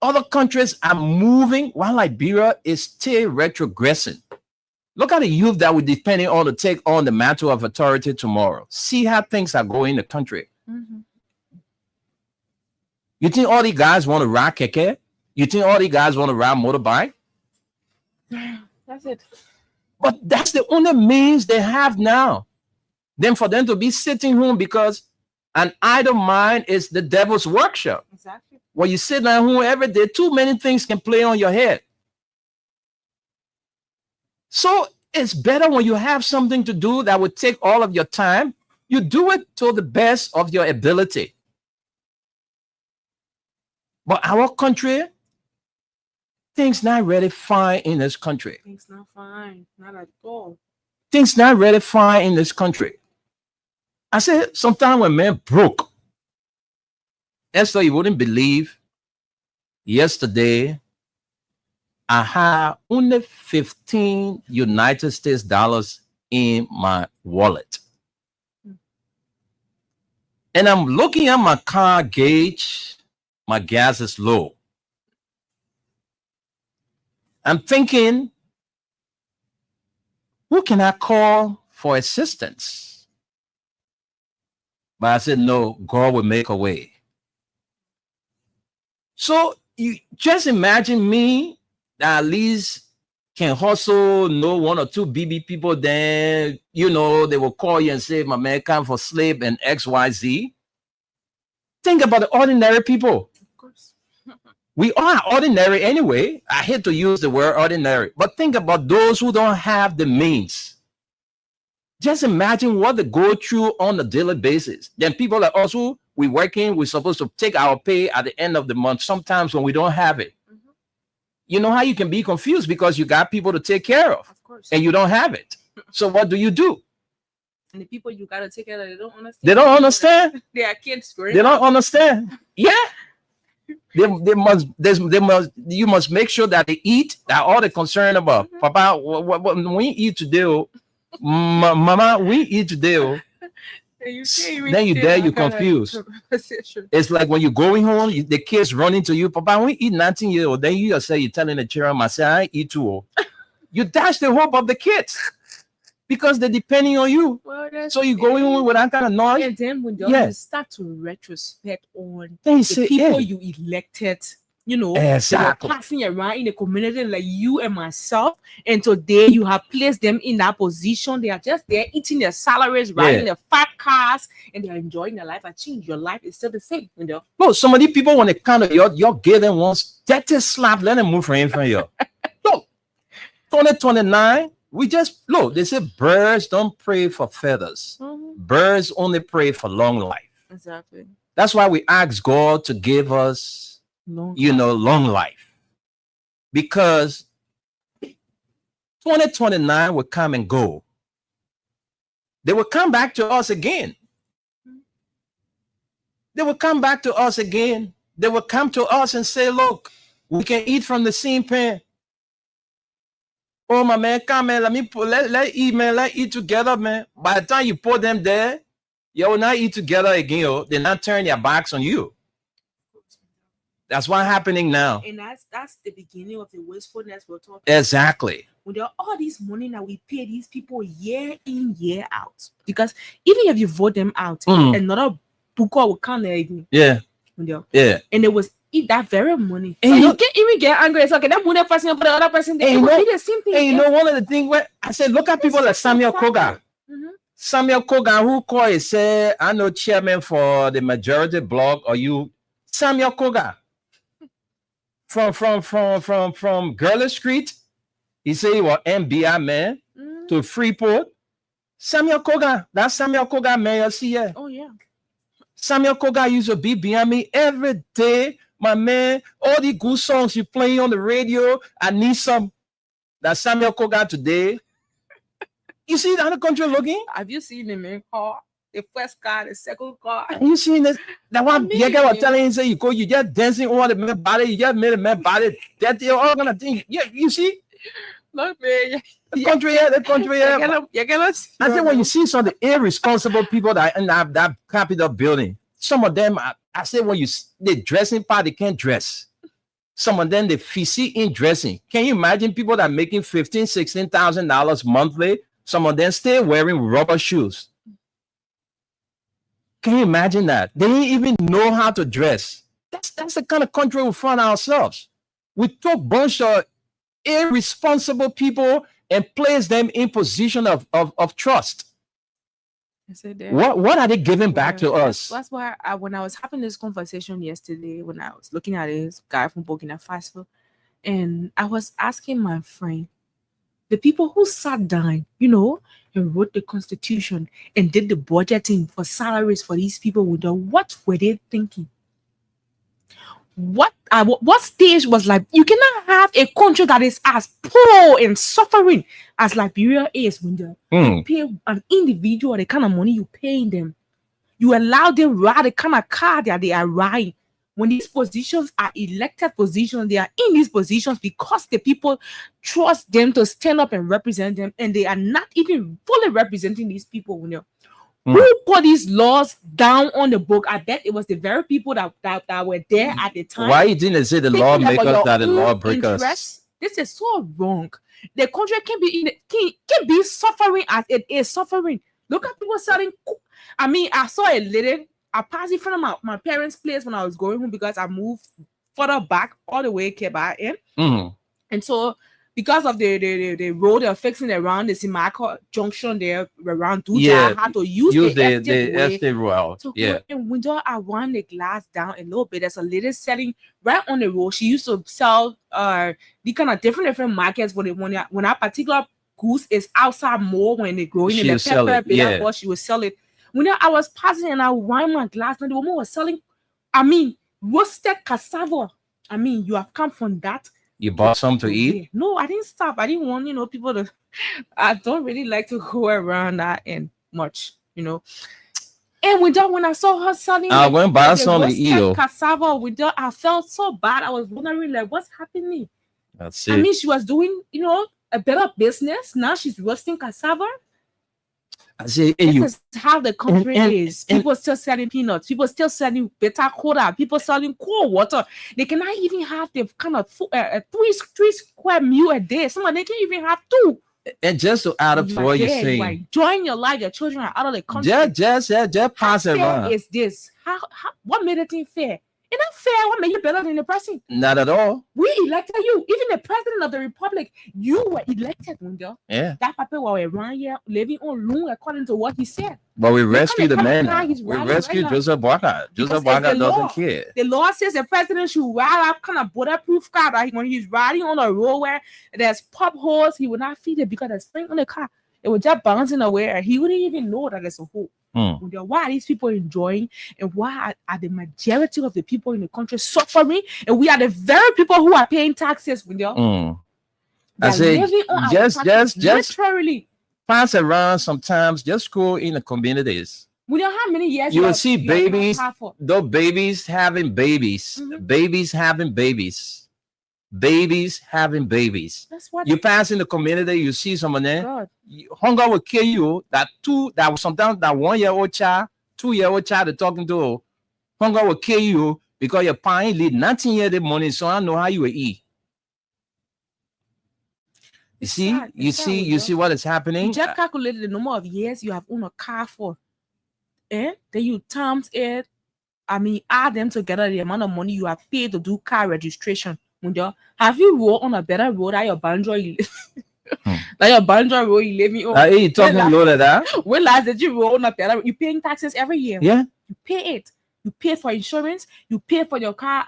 Other countries are moving while Liberia is still retrogressing. Look at the youth that we're depending on to take on the mantle of authority tomorrow. See how things are going in the country. You think all these guys want to ride keke? You think all these guys want to ride motorbike? That's it. But that's the only means they have now. Then for them to be sitting home, because an idle mind is the devil's workshop. Exactly. When you sit down home every day, too many things can play on your head. So it's better when you have something to do that would take all of your time. You do it to the best of your ability. But our country, things not really fine in this country. Things not fine, not at all. Things not really fine in this country. I said, sometimes when man broke, Esther, you wouldn't believe, yesterday, I had only 15 United States dollars in my wallet. And I'm looking at my car gauge, my gas is low. I'm thinking, who can I call for assistance? But I said, no, God will make a way. So you just imagine me that at least can hustle, know one or two BB people, then, you know, they will call you and say, my man, come for sleep and XYZ. Think about the ordinary people. Of course. We are ordinary anyway. I hate to use the word ordinary, but think about those who don't have the means. Just imagine what they go through on a daily basis. Then people like us who we working, we're supposed to take our pay at the end of the month, sometimes when we don't have it. You know how you can be confused because you got people to take care of Of course. and you don't have it. So what do? And the people you gotta take care of, they don't understand. They don't understand. They are kids. They don't understand. Yeah. They must, you must make sure that they eat. That all they're concerned about. Papa, what we eat today, oh, mama, we eat today. Oh. Then you confused. It's like when you're going home, the kids run into you. Papa, we eat 19 years old. Then you just say, you're telling the children, I say, I eat too. Oh. You dash the hope of the kids because they're depending on you. Well, So you go in with that kind of noise. And then when you Yes. start to retrospect on Then you the say, people hey, you elected, you know, Exactly. that are passing around in the community like you and myself, and today you have placed them in that position. They are just there eating their salaries, riding their fat cars, and they're enjoying their life. I think your life is still the same, you know. no, some of these people, when they kind of your give them once, that is slap, let them move from here. Look, 2029, we just look, they say birds don't pray for feathers. Birds only pray for long life. Exactly. That's why we ask God to give us, Long long life. Because 2029 will come and go. They will come back to us again. They will come back to us again. They will come to us and say, look, we can eat from the same pan. Oh, my man, come, man, let eat, man, let's eat together, man. By the time you put them there, you will not eat together again. Oh. They not turn their backs on you. That's what's happening now. And that's the beginning of the wastefulness we're talking. Exactly. When there are all this money that we pay these people year in, year out. Because even if you vote them out, another booker will come there again. Yeah. Yeah. And they will eat that very money. And So you you know- can't even get angry. It's okay, that money person for the other person, they And will you be the same thing. And you know, one of the things where I said, look at people like Samuel Koga. Samuel Koga, who called and said, I know chairman for the majority blog, or you, Samuel Koga. From Gurley Street, he said he was MBI man to Freeport. Samuel Koga, that's Samuel Koga man, you see here. Oh yeah. Samuel Koga used to be behind me every day. My man, all the good songs you playing on the radio, I need some. That's Samuel Koga today. You see how the country looking? Have you seen the main car? The first car, the second car. And you seen this? That one mean, Diego was telling him, say you just dancing over the man body, you just made a man body. That you're all gonna think. Yeah, you see? Look, man. The country here. You're gonna I think when you see some of the irresponsible people that in that Capitol building, some of them, I say when they dressing part, they can't dress. Some of them, they fizzy in dressing. Can you imagine people that are making $15,000, $16,000 monthly? Some of them still wearing rubber shoes. Can you imagine that? They didn't even know how to dress. That's the kind of country we find ourselves. We took a bunch of irresponsible people and place them in position of trust. I said that. What are they giving back to us? That's why when I was having this conversation yesterday, when I was looking at this guy from Burkina Faso, and I was asking my friend, the people who sat down, you know, and wrote the constitution and did the budgeting for salaries for these people, what were they thinking? What stage was like? You cannot have a country that is as poor and suffering as Liberia is when you pay an individual the kind of money you paying them. You allow them ride the kind of car that they are riding. When these positions are elected positions, they are in these positions because the people trust them to stand up and represent them, and they are not even fully representing these people. Who put these laws down on the book? I bet it was the very people that were there at the time. Why you didn't say the lawmakers that the lawbreakers? This is so wrong. The country can be suffering as it is suffering. Look at people selling. I mean, I saw a lady. I passed in front of my parents' place when I was going home because I moved further back all the way Keba in. And so because of the road they're fixing around the Simako Junction there around Duja, I had to use the estate route. And when I run the glass down a little bit, there's a lady selling right on the road. She used to sell the kind of different markets when a particular goose is outside more when they're growing in the pepper, she would sell it. When I was passing and I wind my glass, and the woman was selling, roasted cassava. You have come from that. You bought some to eat? No, I didn't stop. I didn't want, people to. I don't really like to go around that and much, And when I saw her selling, I went buy some to eat. Cassava, I felt so bad. I was wondering, what's happening? That's it. She was doing, a better business. Now she's roasting cassava. This is how the country is. People still selling peanuts. People still selling bitter cola. People selling cold water. They cannot even have the kind of three square meal a day. Some of them can't even have 2. And just to add up to what you're saying, enjoying your life, your children are out of the country. Just pass it around. Is this? What made it fair? It's not fair. What made you better than the person? Not at all. We elected you. Even the president of the republic, you were elected, Window. Yeah. That papa was around here living on loan according to what he said. But we rescued the man. We rescued Joseph Boakai. Joseph Boakai doesn't care. The law says the president should ride up kind of bulletproof car that when he's riding on a road where there's pop holes, he will not feed it because there's spring on the car. It was just bouncing away and he wouldn't even know that there's a hole. Why are these people enjoying, and why are the majority of the people in the country suffering, and we are the very people who are paying taxes? I say just literally pass around sometimes. Just go in the communities. We don't have many years. You will see babies, those babies having babies, babies having babies. Babies having babies. That's what you pass in the community, you see someone there. Hunger will kill you. That was sometimes that 1-year-old child, 2-year-old child they're talking to. Hunger will kill you because your parents leave 19 years the money, so I know how you will eat. You see what is happening. You just calculated the number of years you have owned a car for, and then you times it. Add them together, the amount of money you have paid to do car registration. Have you rolled on a better road at your boundary? Like your boundary road you live on. Are you talking low to that? When last did you roll on a better? You paying taxes every year. Yeah. You pay it. You pay for insurance. You pay for your car.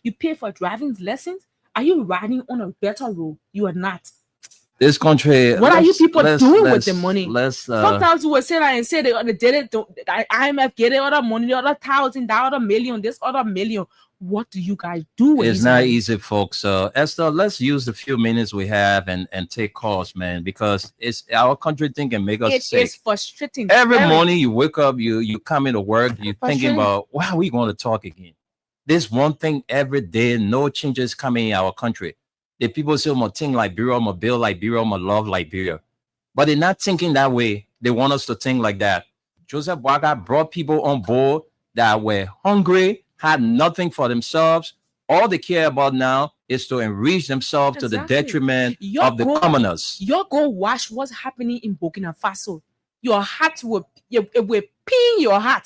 You pay for driving lessons. Are you riding on a better road? You are not. This country. What are you people doing with the money? Sometimes we will say that and say they did it. IMF get it other money, the other $1,000, the other million, this other million. What do you guys do with it's not easy, folks. Esther, let's use the few minutes we have and take calls, man, because it's our country thing can make us sick. It's frustrating. Every morning you wake up, you come into work, you're thinking about, why are we going to talk again? This one thing every day, no changes coming in our country. The people say, I'm going to think Liberia, I'm going to build Liberia, I'm going to love Liberia. But they're not thinking that way. They want us to think like that. Joseph Boakai brought people on board that were hungry, had nothing for themselves. All they care about now is to enrich themselves to the detriment of the commoners. You're going to watch what's happening in Burkina Faso. Your heart will pin your heart.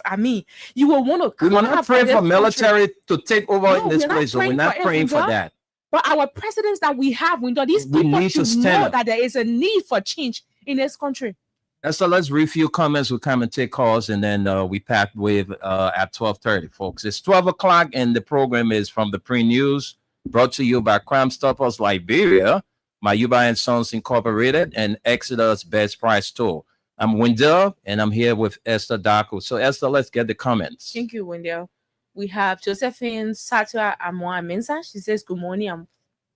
You will want to. We will not pray for military to take over in this place. So we're not praying for that. But our presidents that we have, these people should know that there is a need for change in this country. And so let's read a few comments. We'll come and take calls, and then we pack with at 12:30, folks. It's 12 o'clock, and the program is from the Pre-News, brought to you by Crime Stoppers Liberia. Mayuba and Sons Incorporated, and Exodus Best Price Store. I'm Wendell, and I'm here with Esther Daku. So, Esther, let's get the comments. Thank you, Wendell. We have Josephine Satua Amoa Mensa. She says, good morning,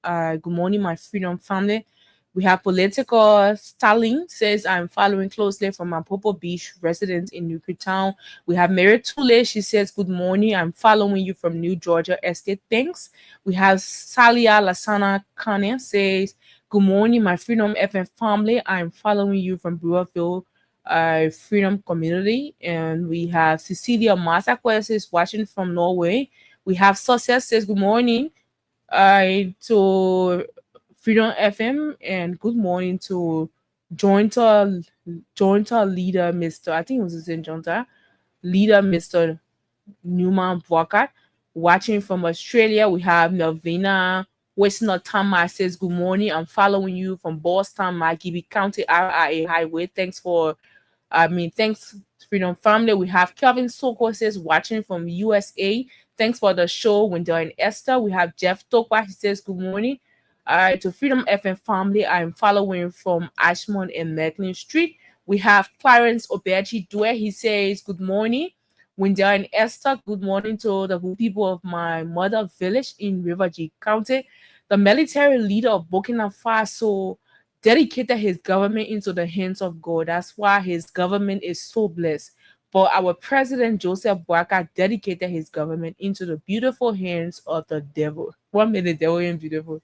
good morning, my freedom family. We have Political Stalin says, I'm following closely from Mapopo Beach, resident in Newtown. We have Mary Tule. She says, good morning. I'm following you from New Georgia Estate. Thanks. We have Salia Lasana Kane says, good morning, my Freedom FM family. I'm following you from Brewerville Freedom Community. And we have Cecilia Masaquez is watching from Norway. We have Success says, good morning to Freedom FM, and good morning to Jointer leader, Mr. I think it was his name, Jointer leader, Mr. Newman Walker. Watching from Australia, we have Melvina Western Tama says, good morning. I'm following you from Boston, Maggie County, RIA Highway. Thanks, Freedom Family. We have Kelvin Soko says, watching from USA. Thanks for the show, Wendell and Esther. We have Jeff Tokwa. He says, good morning. To Freedom FM family, I'm following from Ashmont and Macklin Street. We have Clarence Obechi Due. He says, good morning, Wendell and Esther. Good morning to the people of my mother village in River G County. The military leader of Burkina Faso dedicated his government into the hands of God. That's why his government is so blessed. But our president, Joseph Boakai, dedicated his government into the beautiful hands of the devil. 1 minute, devil ain't beautiful.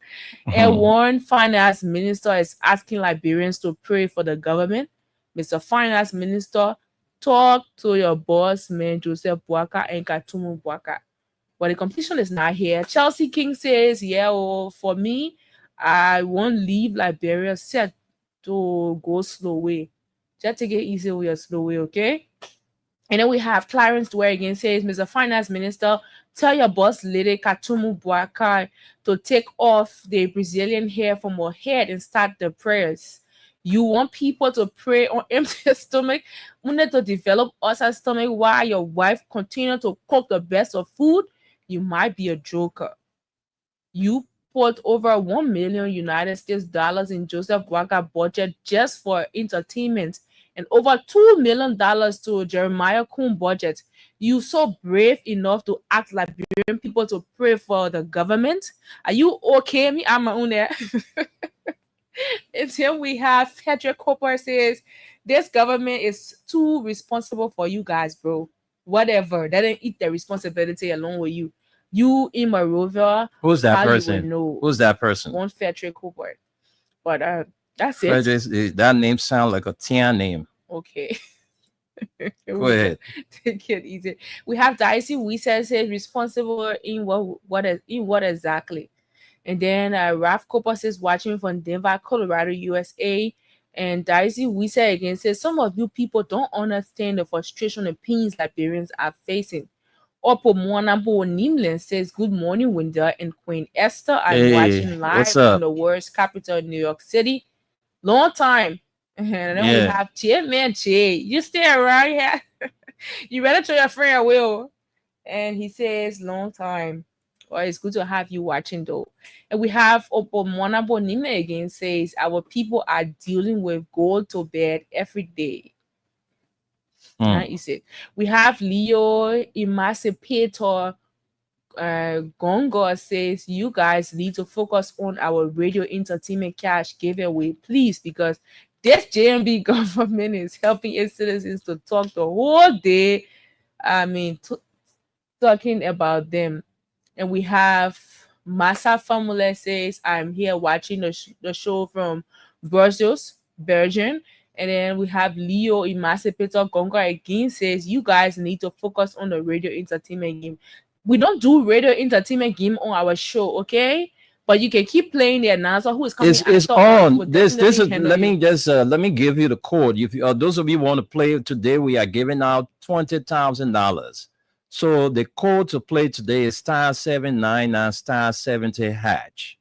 And one finance minister is asking Liberians to pray for the government. Mr. Finance Minister, talk to your boss, man, Joseph Boakai and Katumu Boakai. But the completion is not here. Chelsea King says, for me, I won't leave Liberia set to go slow way. Just take it easy with your slow way, okay? And then we have Clarence Dwyer again says, Mr. Finance Minister, tell your boss lady Katumu Boakai to take off the Brazilian hair from her head and start the prayers. You want people to pray on empty stomach? We need to develop ulcer stomach while your wife continue to cook the best of food? You might be a joker. You put over 1 million United States dollars in Joseph Boakai budget just for entertainment, and over $2 million to Jeremiah Kuhn budget. You so brave enough to ask Liberian people to pray for the government? Are you okay? Me, I'm my own there. And then we have Patrick Cooper says, this government is too responsible for you guys, bro. Whatever. They didn't eat their responsibility along with you. You in Monrovia. Who's that person? Who's that person? One Patrick Cooper. But that's it. Frederick, that name sounds like a Tian name. Okay. Go ahead. Take it easy. We have Dicey Wisa says responsible in what exactly? And then Ralph Cooper says watching from Denver, Colorado, USA. And Dicey Wisa again says some of you people don't understand the frustration and pains Liberians are facing. Opo Mwanambo Nimlen says, good morning, Wendell and Queen Esther. I'm watching live from the world's capital, New York City. Long time. And then we have Chairman Che. You stay around here. You better show your friend Will. And he says, long time. Well, it's good to have you watching though. And we have Opo Mwanambo Nimlen again says, our people are dealing with gold to bed every day. We have Leo Emancipator Gongo says, you guys need to focus on our radio entertainment cash giveaway, please, because this JMB government is helping its citizens to talk the whole day. Talking about them. And we have Massa Formula says, I'm here watching the show from Brussels, Belgium. And then we have Leo Emancipator Gonga again says, you guys need to focus on the radio entertainment game. We don't do radio entertainment game on our show, okay? But you can keep playing the announcer who is coming. It's on. This is let me give you the code. If those of you want to play today, we are giving out $20,000. So the code to play today is *799 *70#.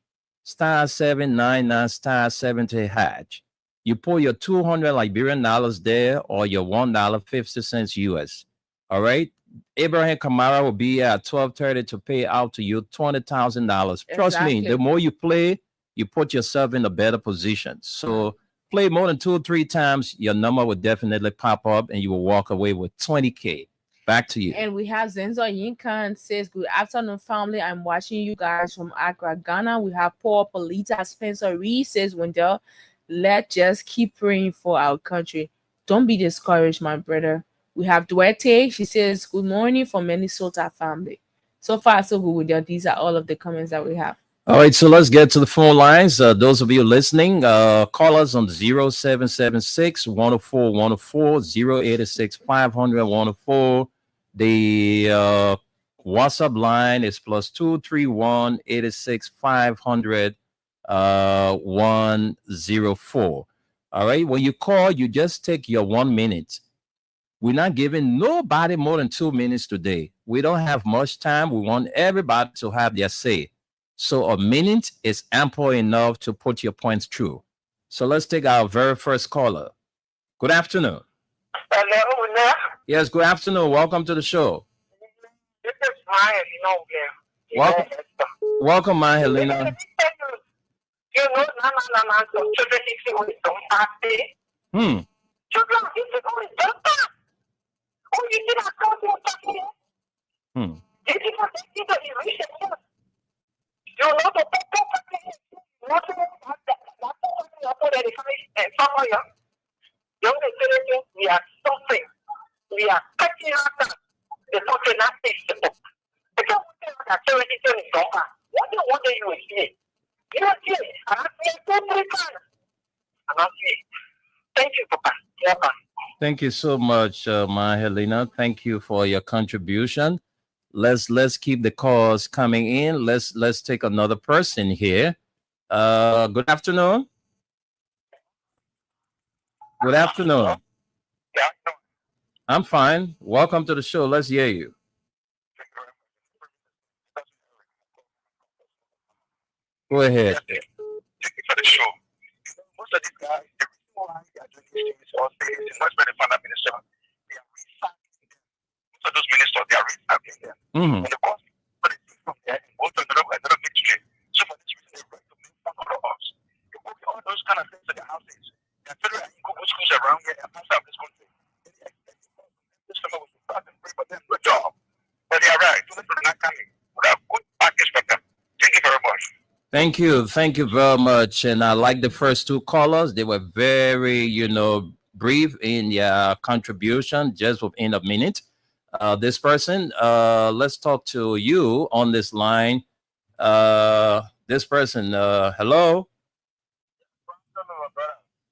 *799 *70#. You put your 200 Liberian dollars there or your $1.50 US. All right. Abraham Kamara will be at 12:30 to pay out to you $20,000. Trust me, the more you play, you put yourself in a better position. So play more than 2 or 3 times, your number will definitely pop up and you will walk away with 20K. Back to you. And we have Zenzo Yinkan says, "Good afternoon, family. I'm watching you guys from Accra, Ghana." We have Paul Polita. Spencer Reed says, "Wendell, let's just keep praying for our country. Don't be discouraged, my brother." We have Duarte. She says, "Good morning from Minnesota, family." So far, so good, Wendell. These are all of the comments that we have. All right, so let's get to the phone lines. Those of you listening, call us on 0776 104 104 086 500 104. The WhatsApp line is +231 86 500 104. All right, when you call, you just take your 1 minute. We're not giving nobody more than 2 minutes today. We don't have much time. We want everybody to have their say. So a minute is ample enough to put your points through. So let's take our very first caller. Good afternoon. Hello. Yes, good afternoon. Welcome to the show. This is Maya, Welcome, my Helena. You know, so children don't party. Children don't party. Oh, you did not come to Did you not see the erasure? You know the we are suffering. We are cutting out the fucking system. Because what do you want you see? You are here. Thank you, Papa. Thank you so much, my Helena. Thank you for your contribution. Let's keep the calls coming in. Let's take another person here. Good afternoon. Good afternoon. I'm fine. Welcome to the show. Let's hear you. Go ahead. Thank you for the show. Most of these guys, the reason why they are doing these things or things is not very fun minister. They are recycling them. Most of those ministers, they are recycling them. And the cost for the system there and go to another ministry. So for this reason, they're going to make fun of us. They go to all those kind of things to the houses. There are federal and Google schools around here and outside of this country. This summer was to start and pray for them for a job. But they are right. So this is not coming. We have good package for them. Thank you very much. Thank you very much. And I like the first 2 callers. They were very, brief in their contribution, just within a minute. This person, let's talk to you on this line. This person, hello.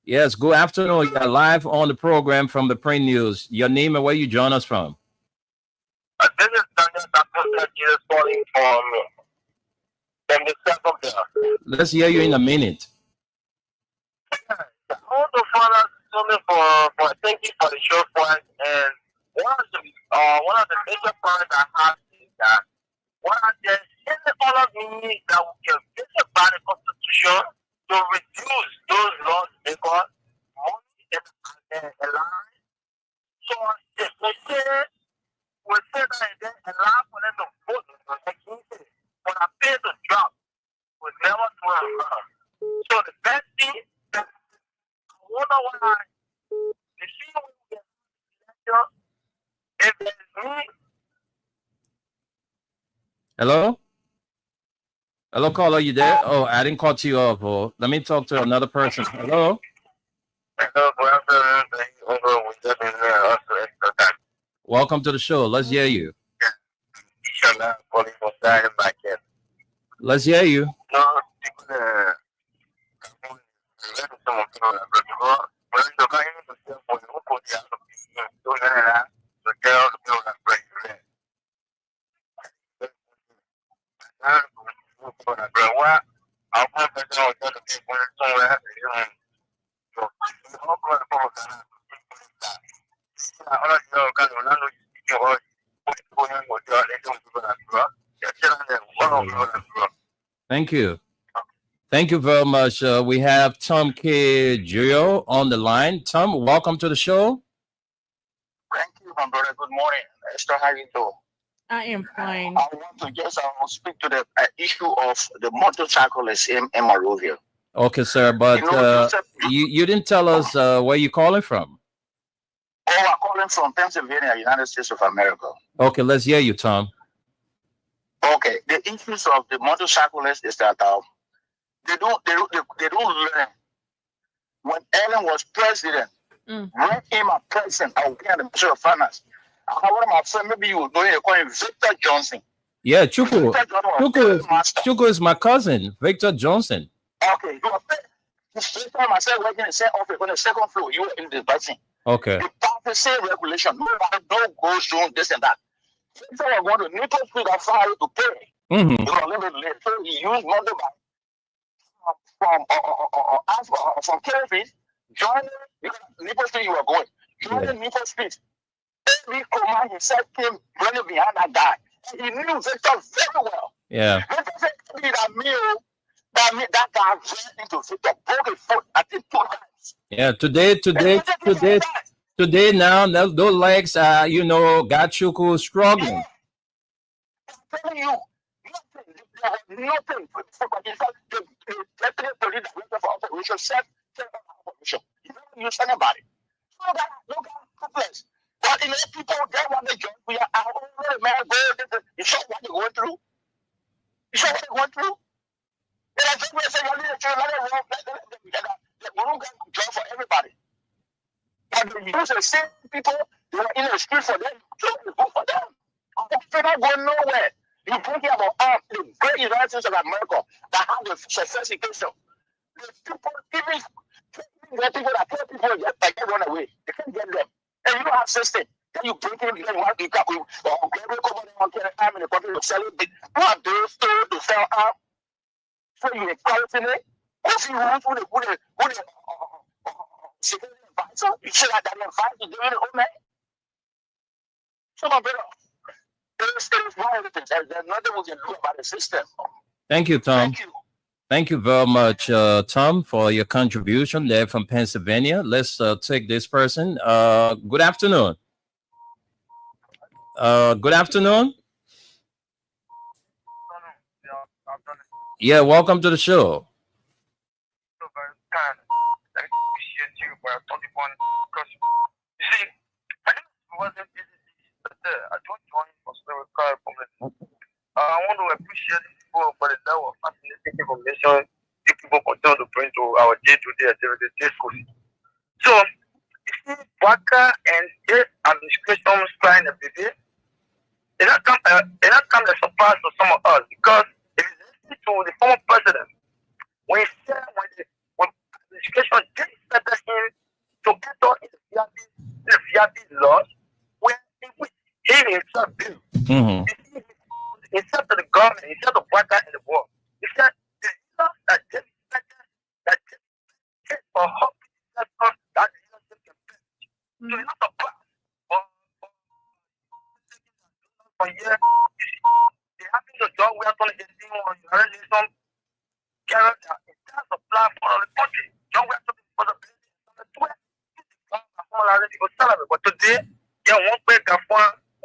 Yes, good afternoon. You're live on the program from the Print News. Your name and where you join us from? This is Daniel Jesus calling from the south of there. Let's hear you in a minute. I want to follow something for thank you for the show point, and one of the major points I have is that all of me that we can get about the constitution to reduce those laws because money is alive. So if we say that and then allow for them to vote against it, but I pay the drop was never to allow. So the best thing that I wonder why the see when we get if there's me. Hello, caller, you there? Oh, I didn't cut you off. Oh, let me talk to another person. Hello. Welcome to the show. Let's hear you. Let's hear you. Thank you. Thank you very much. We have Tom K. Gio on the line. Tom, welcome to the show. Thank you, my brother. Good morning. Esther, how you doing? I am fine. I want to just speak to the issue of the motorcyclists in Monrovia. Okay, sir, but you didn't tell us where you calling from. Oh, I'm calling from Pennsylvania, United States of America. Okay, let's hear you, Tom. Okay, the issues of the motorcyclists is that they don't learn. When Ellen was president, when him a president, I was being the Minister of Finance. I want my friend, maybe you know him, call him Victor Johnson. Yeah, Chuku is my cousin, Victor Johnson. Okay, you were the first time I started working in the same office on the second floor, you were in the button. Okay. The policy regulation, nobody don't go through this and that. So I want to Nipple Street are far to pay. You know, a little bit late. So he used Monday from Kerry, join Nipple Street you were going. Join Nipple Street. Every command he said came running behind that guy. And he knew Victor very well. Yeah. Victor said that guy ran into Victor, broke his foot, I think 2 times. Yeah, today now those legs are, got Chuku struggling. I'm telling you, nothing. The police director for operation said operation. He doesn't use anybody. No complex. But people get what they join. We are our man go. You saw what they're going through. And I think we say you need to we don't get a job for everybody. But those are the same people that are in the street for them. Go for them. They're not going nowhere. You're talking about the great United States of America that have the sophistication. The people, even the people that tell people that they run away, they can't get them. And you don't have system. Then you bring in the one you got with every company on arm in the country to sell it. You have those stores to sell arm. So you encourage it. If you want to put a security advisor, you should have that advisor doing it all night. So my brother. There's nothing we can do about the system. Thank you, Tom. Thank you very much, Tom, for your contribution there from Pennsylvania. Let's take this person. Good afternoon. Good afternoon. Yeah, welcome to the show. I don't join for car problem. I want to appreciate people for the level of fascinating information people continue to bring to our day-to-day activities. So, you see, Waka and state administration trying to be there. It not come as a surprise to some of us because if you listen to the former president, when the administration did set him to enter in the VIP laws, where he himself do. He said to the government, he said to Waka in the war, he said the laws that just for help that leadership can be. So it's not a plan. For years, they having the job we are going to get on United Nations character. That's a plan for the country. John we are talking for the but today, one way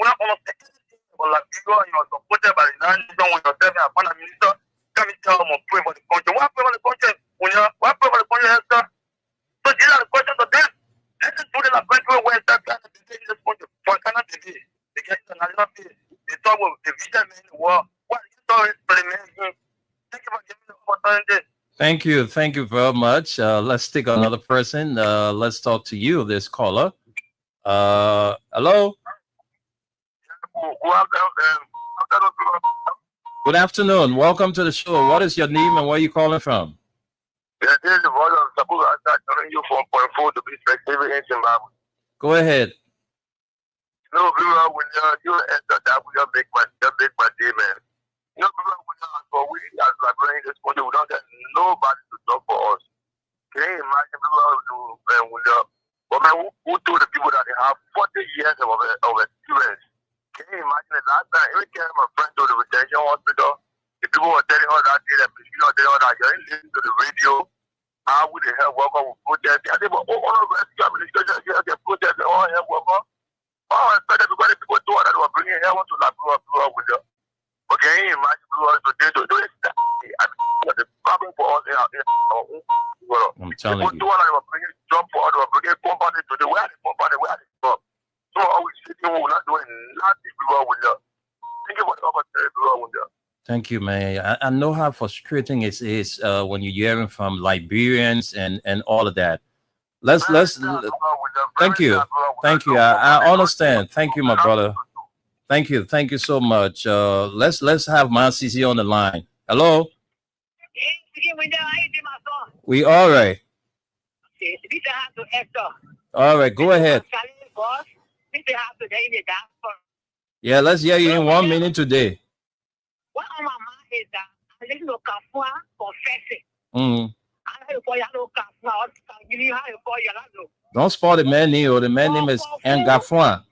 we're not almost or like you are supported by the United Nations when you're serving as one minister. Come and tell them pray for the country. What pray for the country? What pray for the country? So these are the questions of them. Let's do the country where it's trying to take this country for Canada today. They get the national peace. They talk about the vision in the world. What is the for the man? Thank you for giving me the opportunity. Thank you very much. Let's take another person. Let's talk to you, this caller. Hello. Good afternoon. Welcome to the show. What is your name and where are you calling from? Yeah, this is the voice of Sabu. I'm telling you 4.4 to be specific in Zimbabwe. Go ahead. No, when you enter that, we don't make my day, man. You know, we as Liberians in this country, we don't get nobody to talk for us. Can you imagine people but man, who told the people that they have 40 years of experience? Can you imagine the last time every time my friend to the retention hospital, the people were telling her that day, telling her that you're listening to the radio, how would the health worker will protest? I said, but all of the rescue administration here, they protest all health workers. Oh, especially because the people do that were bringing heaven to like blow up with them. Okay, imagine blow up today to do it. I mean, the problem for us here. I'm telling people you. do that were bringing jump for us, were bringing company today. Where are the company? Where are the job? So always sitting, we're not doing nothing blow with them. Thank you for the opportunity blow with them. Thank you, man. I know how frustrating it is when you're hearing from Liberians and all of that. Let's thank you. Thank you. I understand. Thank you, my brother. Thank you. Thank you so much. Let's have Masisi on the line. Hello. We all right. All right, go ahead. Yeah, let's hear you in 1 minute today. What on my mind is that I didn't look at for confessing. Don't spoil the man name, or the man name is Ngafwan.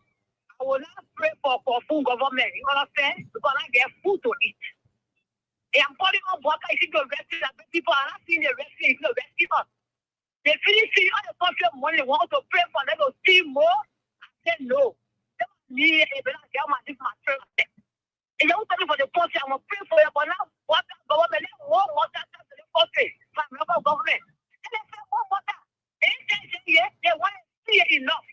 I will not pray for full government. You understand? Because I get food to eat. I'm calling on water. I think the rest people are not seeing the rest of the rest people. They finish seeing all the country money. Want to pray for them to see more. I said no. Me, my friend. If you want for the country, I'm going to pray for you. But now, what government? More water to the country from local government. And they say, more water. They want to see it enough.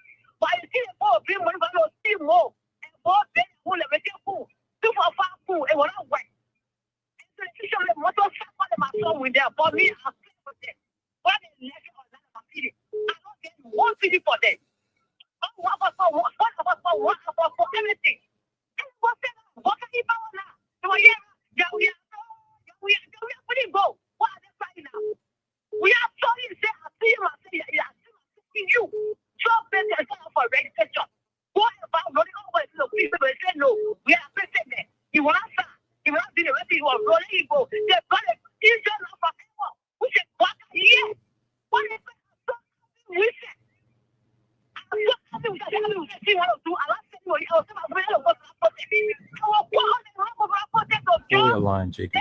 But you see, more bring money, but they'll see more. And more big food, everything food. 2 for 5 food, it will not work. And so, you should have motor for my son with them. But me, I'll pray for them. What is left of that? I'm not getting 1 city for them. One for everything. What can you now? So we are go. What are they saying now? We are sorry to say, I see you. So better for registration. What about running over to the people and say no? We are president. You will not start. You will not be the rest of you are rolling ego. They've got it. It's just not for anyone. We said, what here? What is it? We said, Hold your line, Jacob.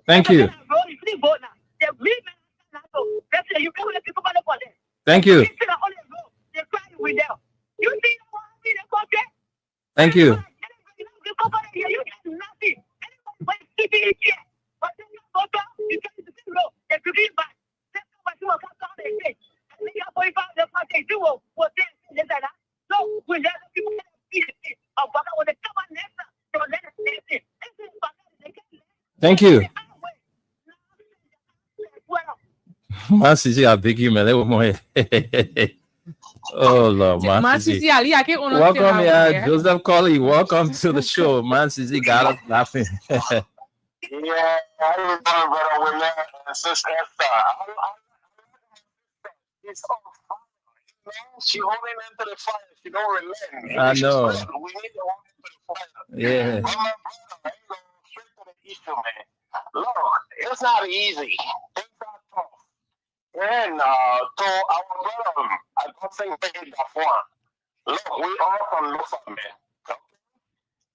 Thank you. Thank you. Thank you. Thank you. Masisi, I beg you, man. Oh, Lord, Masisi. Welcome here, Joseph Colley. Welcome to the show. Masisi got us laughing. Yeah, I remember brother Willie and Sister Esther. It's on fire. She holding into the fire. She don't relent. I know. We need to hold into the fire. Yeah. I'm a brother. I ain't going straight to the issue, man. Look, it's not easy. Things are tough. And to our brother, I don't think they got one. Look, we all from Lufa, man.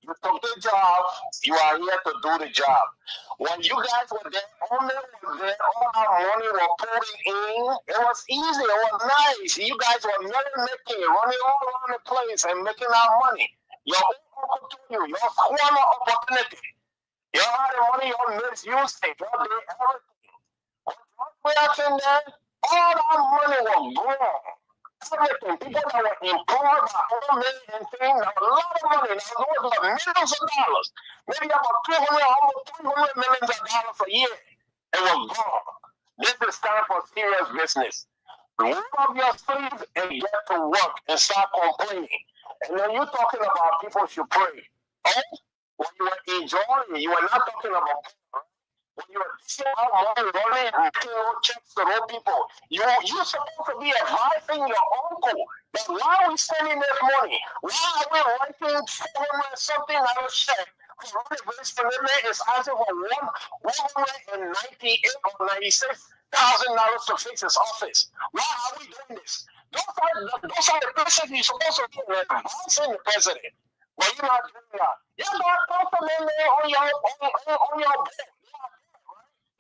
You took the job, you are here to do the job. When you guys were there, all our money were pouring in. It was easy, it was nice. You guys were never making it, running all around the place and making our money. Your own opportunity, your corner opportunity. You had the money, you misused it, you did everything. We are in there, all our money was gone. Everything, people that were employed by all men and things, a lot of money, now those were millions of dollars, maybe about almost $300 million a year. It was gone. This is time for serious business. Roll up your sleeves and get to work and stop complaining. And then you're talking about people should pray. Oh, when you were enjoying, you were not talking about prayer. When you were dishing out money, running and paying no checks to those people, you're supposed to be advising your uncle that why are we spending this money? Why are we writing something out of check? The limit is asking for $198 or $96,000 to fix his office. Why are we doing this? Those are the places you're supposed to be advancing the president. But you're not doing that. You're not complimenting on your bill.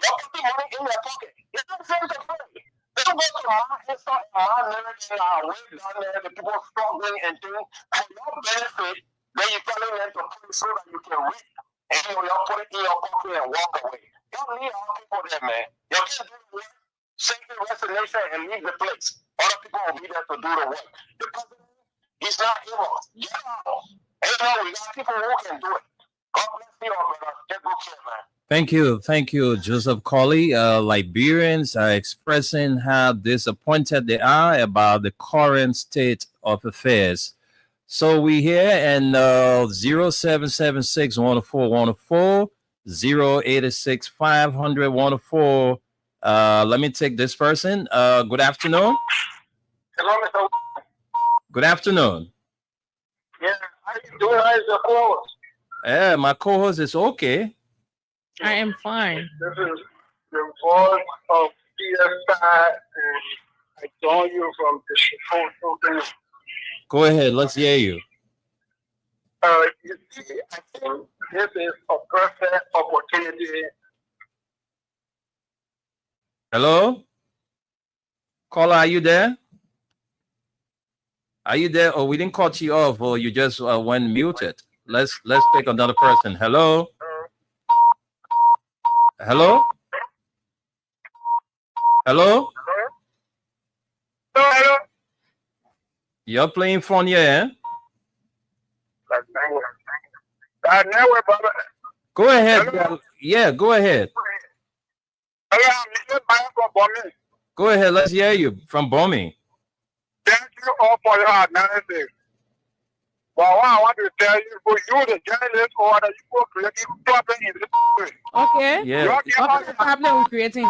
You're putting money in your pocket. It's not fair to free. They don't go to my inside my narrative way down there, the people struggling and doing for your benefit, then you're telling them to put so that you can read. And you'll put it in your pocket and walk away. You don't need all people there, man. You can't do the work, save the rest of the nation, and leave the place. Other people will be there to do the work. The president, he's not able. Yeah. We got people who can do it. God bless you all, brother. Get good care, man. Thank you, Joseph Colley. Liberians are expressing how disappointed they are about the current state of affairs. So we here and 0776 104 104, 086 500 104. Let me take this person. Good afternoon. Hello, Mr. Good afternoon. Yeah, how you doing? How is your clothes? Yeah, my co-host is okay. I am fine. This is the voice of PSI, and I join you from the Chicago. Go ahead, let's hear you. You see, I think this is a perfect opportunity. Hello? Caller, are you there? Are you there? Or we didn't cut you off, or you just went muted. Let's take another person. Hello? Hello? Hello? Hello? You're playing phone here, eh? Go ahead. Yeah, go ahead. Go ahead. Let's hear you from Bomi. Thank you all for your analysis. But what I want to tell you, for you, the journalist, or the people creating problem in this country. Okay. Yeah. What problem we're creating?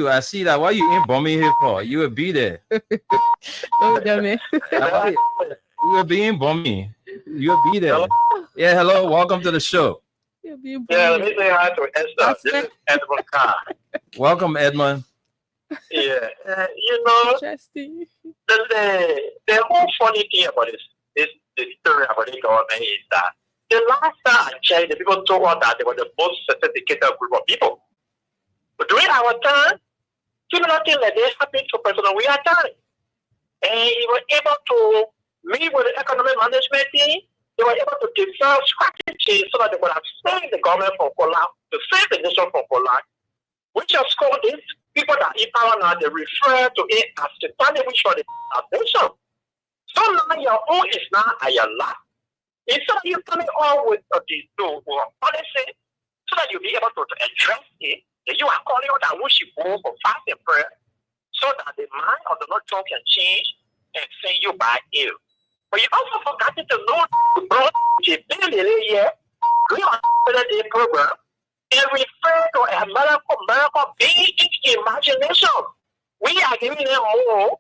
I see that. Why you in Bomi here for? You will be there. Don't tell me. You will be in Bomi. You'll be there. Yeah, hello. Welcome to the show. Yeah, let me say hi to Esther. This is Edmund Carr. Welcome, Edmund. Yeah. Interesting. The whole funny thing about the story about the government is that the last time I checked, the people told us that they were the most sophisticated group of people. But during our time, similar things like this happened to President Wiatari. And he was able to meet with the economic management team. They were able to develop strategies so that they would have saved the government from collapse, to save the nation from collapse, which has called these people that in power now, they refer to it as the time which for the nation. So now your own is now at your lap. Instead of you coming on with the policy so that you'll be able to address it, you are calling out that which you go for fast and prayer so that the mind of the Lord can change and send you back ill. But you also forgot to know the brought a year, we are the program and refer to America being its imagination. We are giving them more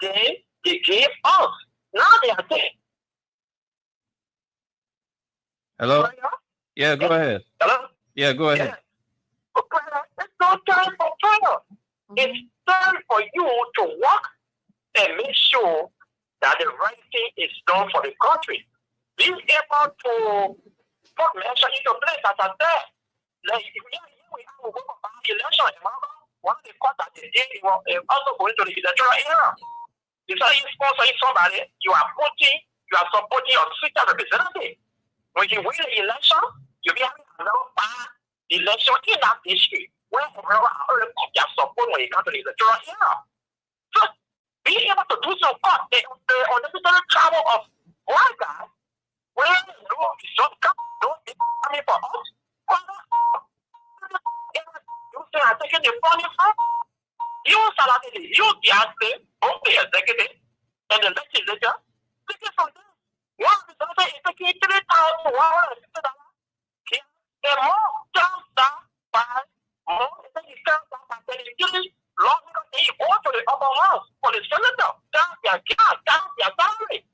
than they gave us. Now they are dead. Hello? Yeah, go ahead. Hello? Yeah, go ahead. It's not time for prayer. It's time for you to work and make sure that the right thing is done for the country. Being able to put measure into place as I said. Like if we have a election, one of the court that they did also going to the electoral era. It's like you sponsor somebody, you are supporting your city representative. When you win the election, you'll be having another bad election in that district where their support when you come to the electoral era. So being able to do some part, the unnecessary travel of one guy, where no result don't be coming for us. You say I'm taking the money from you, salary, you the both the executive and the legislature, take it from them. One is taking $3,160. The more comes down by more, it comes down by the giving long because they go to the upper house for the senator, down their gas, down their salary.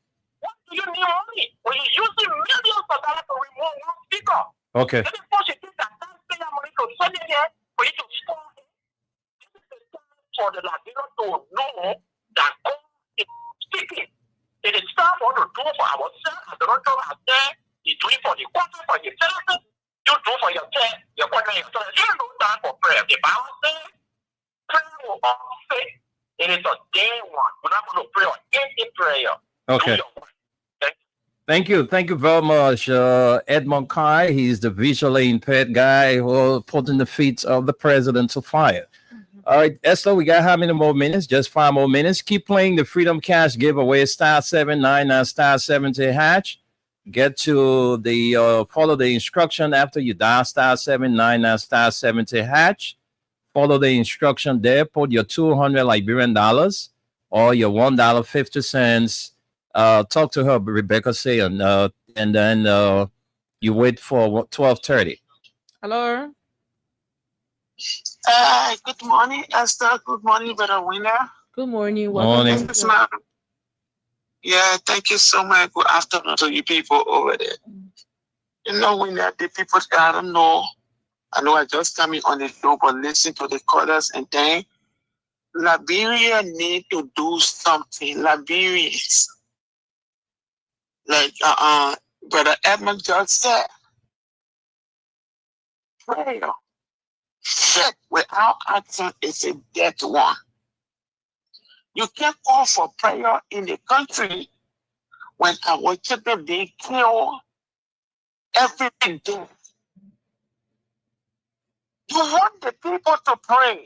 What do you need money when you're using millions of dollars to remove one speaker? Okay. Then before you think that pay that money to send it here for you to store it, this is the time for the Latino to know that do for ourselves, I don't know out there, you do it for the country, for yourself, you do for your care, your country, your son. You don't time for prayer. The Bible says, prayer will all faith. It is a day one. We're not going to pray on any prayer. Okay. Do your work. Thank you. Thank you. Thank you very much, Edmond Kai. He's the visually impaired guy who putting the feet of the president to fire. All right, Esther, we got how many more minutes? Just 5 more minutes. Keep playing the Freedom Cash giveaway, *799 *70 hash. Get to the follow the instruction after you dial *799 *70 hash. Follow the instruction there. Put your 200 Liberian dollars or your $1.50. Talk to her, Rebecca saying, and then you wait for 12:30. Hello. Good morning, Esther. Good morning, Brother Winner. Good morning. Morning. Welcome. This is my, yeah, thank you so much. Good afternoon to you people over there. You know, when the people, I don't know, I know I just coming on the show, but listen to the callers and things. Liberia need to do something. Liberians, like Brother Edmund just said, prayer. Faith without action is a dead one. You can't call for prayer in the country when our children being killed every day. You want the people to pray,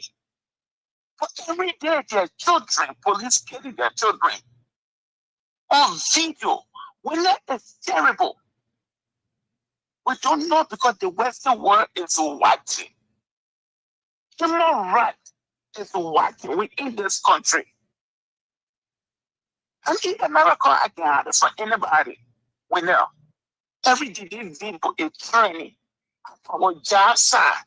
but every day their children, police killing their children on video. When that is terrible. We don't know because the Western world is watching. Human rights is watching. We in this country. And in America, I can have it for anybody. We know. Every day these people is training our job side.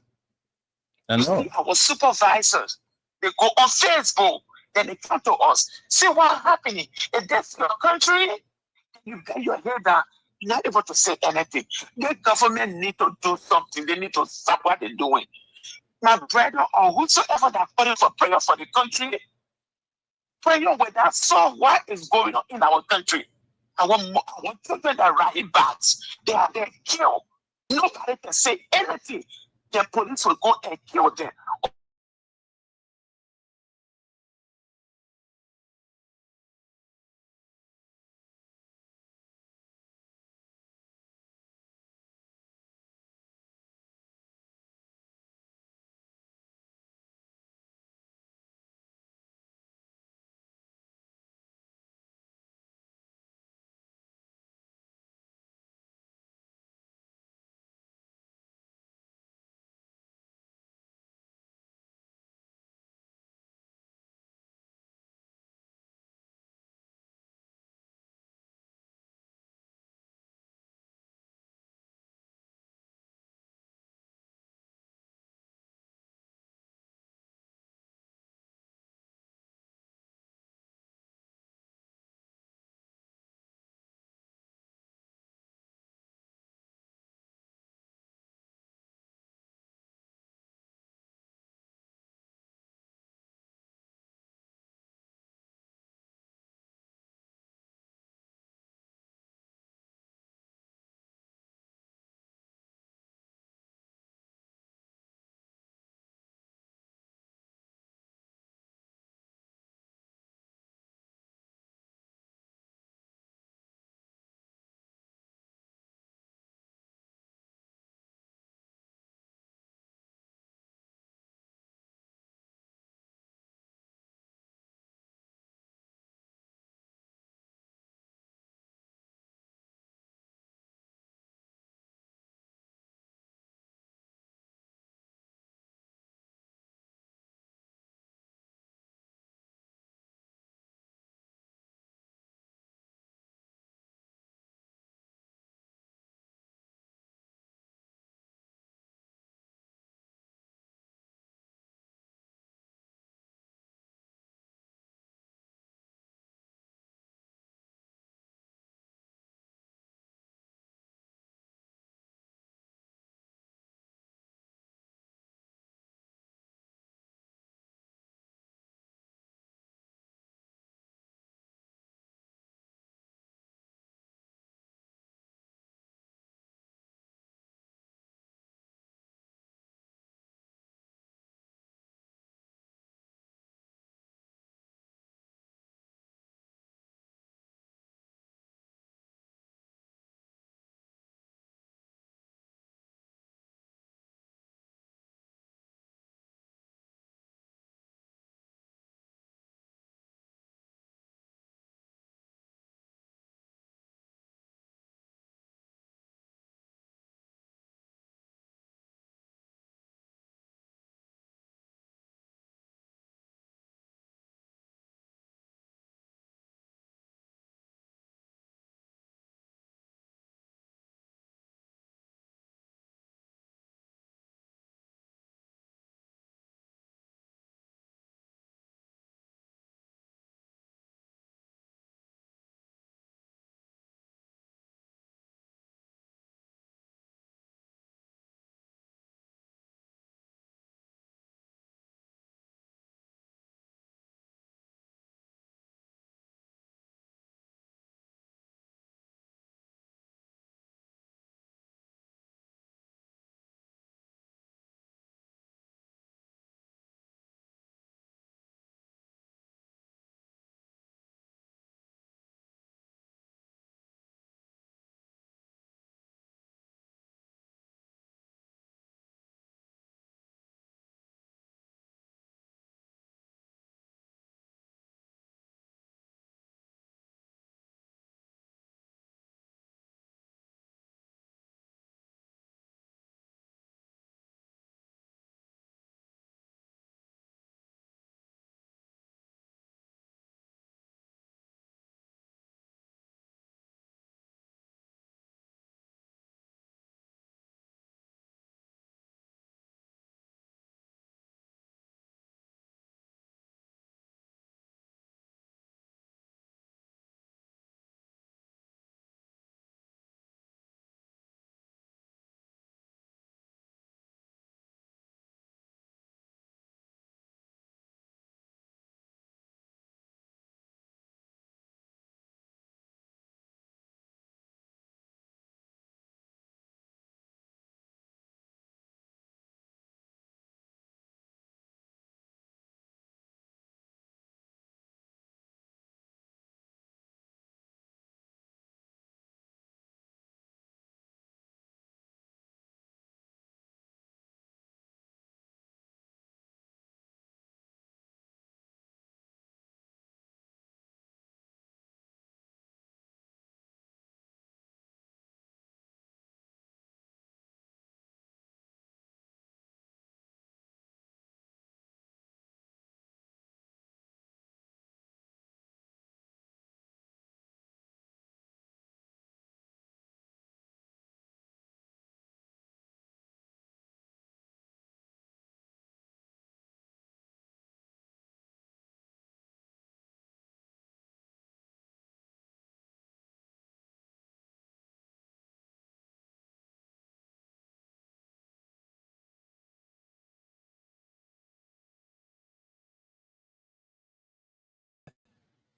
I know. Our supervisors, they go on Facebook, then they come to us. See what's happening. If that's your country, you get your head down. You're not able to say anything. The government need to do something. They need to stop what they're doing. My brother or whosoever that calling for prayer for the country, prayer without solve what is going on in our country. Our children are riding bats. They are there killed. Nobody can say anything. The police will go and kill them.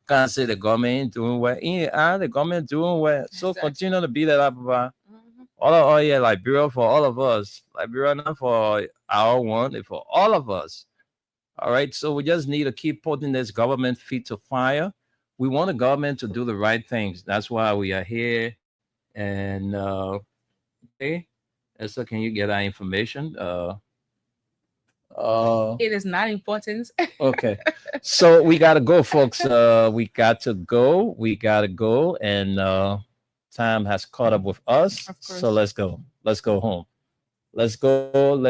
Can't say the government ain't doing well. The government doing well. So Exactly. continue to be that up about Mhm. all yeah, Liberia for all of us. Liberia not for our one, it's for all of us. All right. So we just need to keep putting this government feet to fire. We want the government to do the right things. That's why we are here. And okay. Esther, can you get our information? It is not important. Okay. So we gotta go, folks. We got to go. We gotta go. And time has caught up with us. Of course. So let's go. Let's go home. Let's go. Let's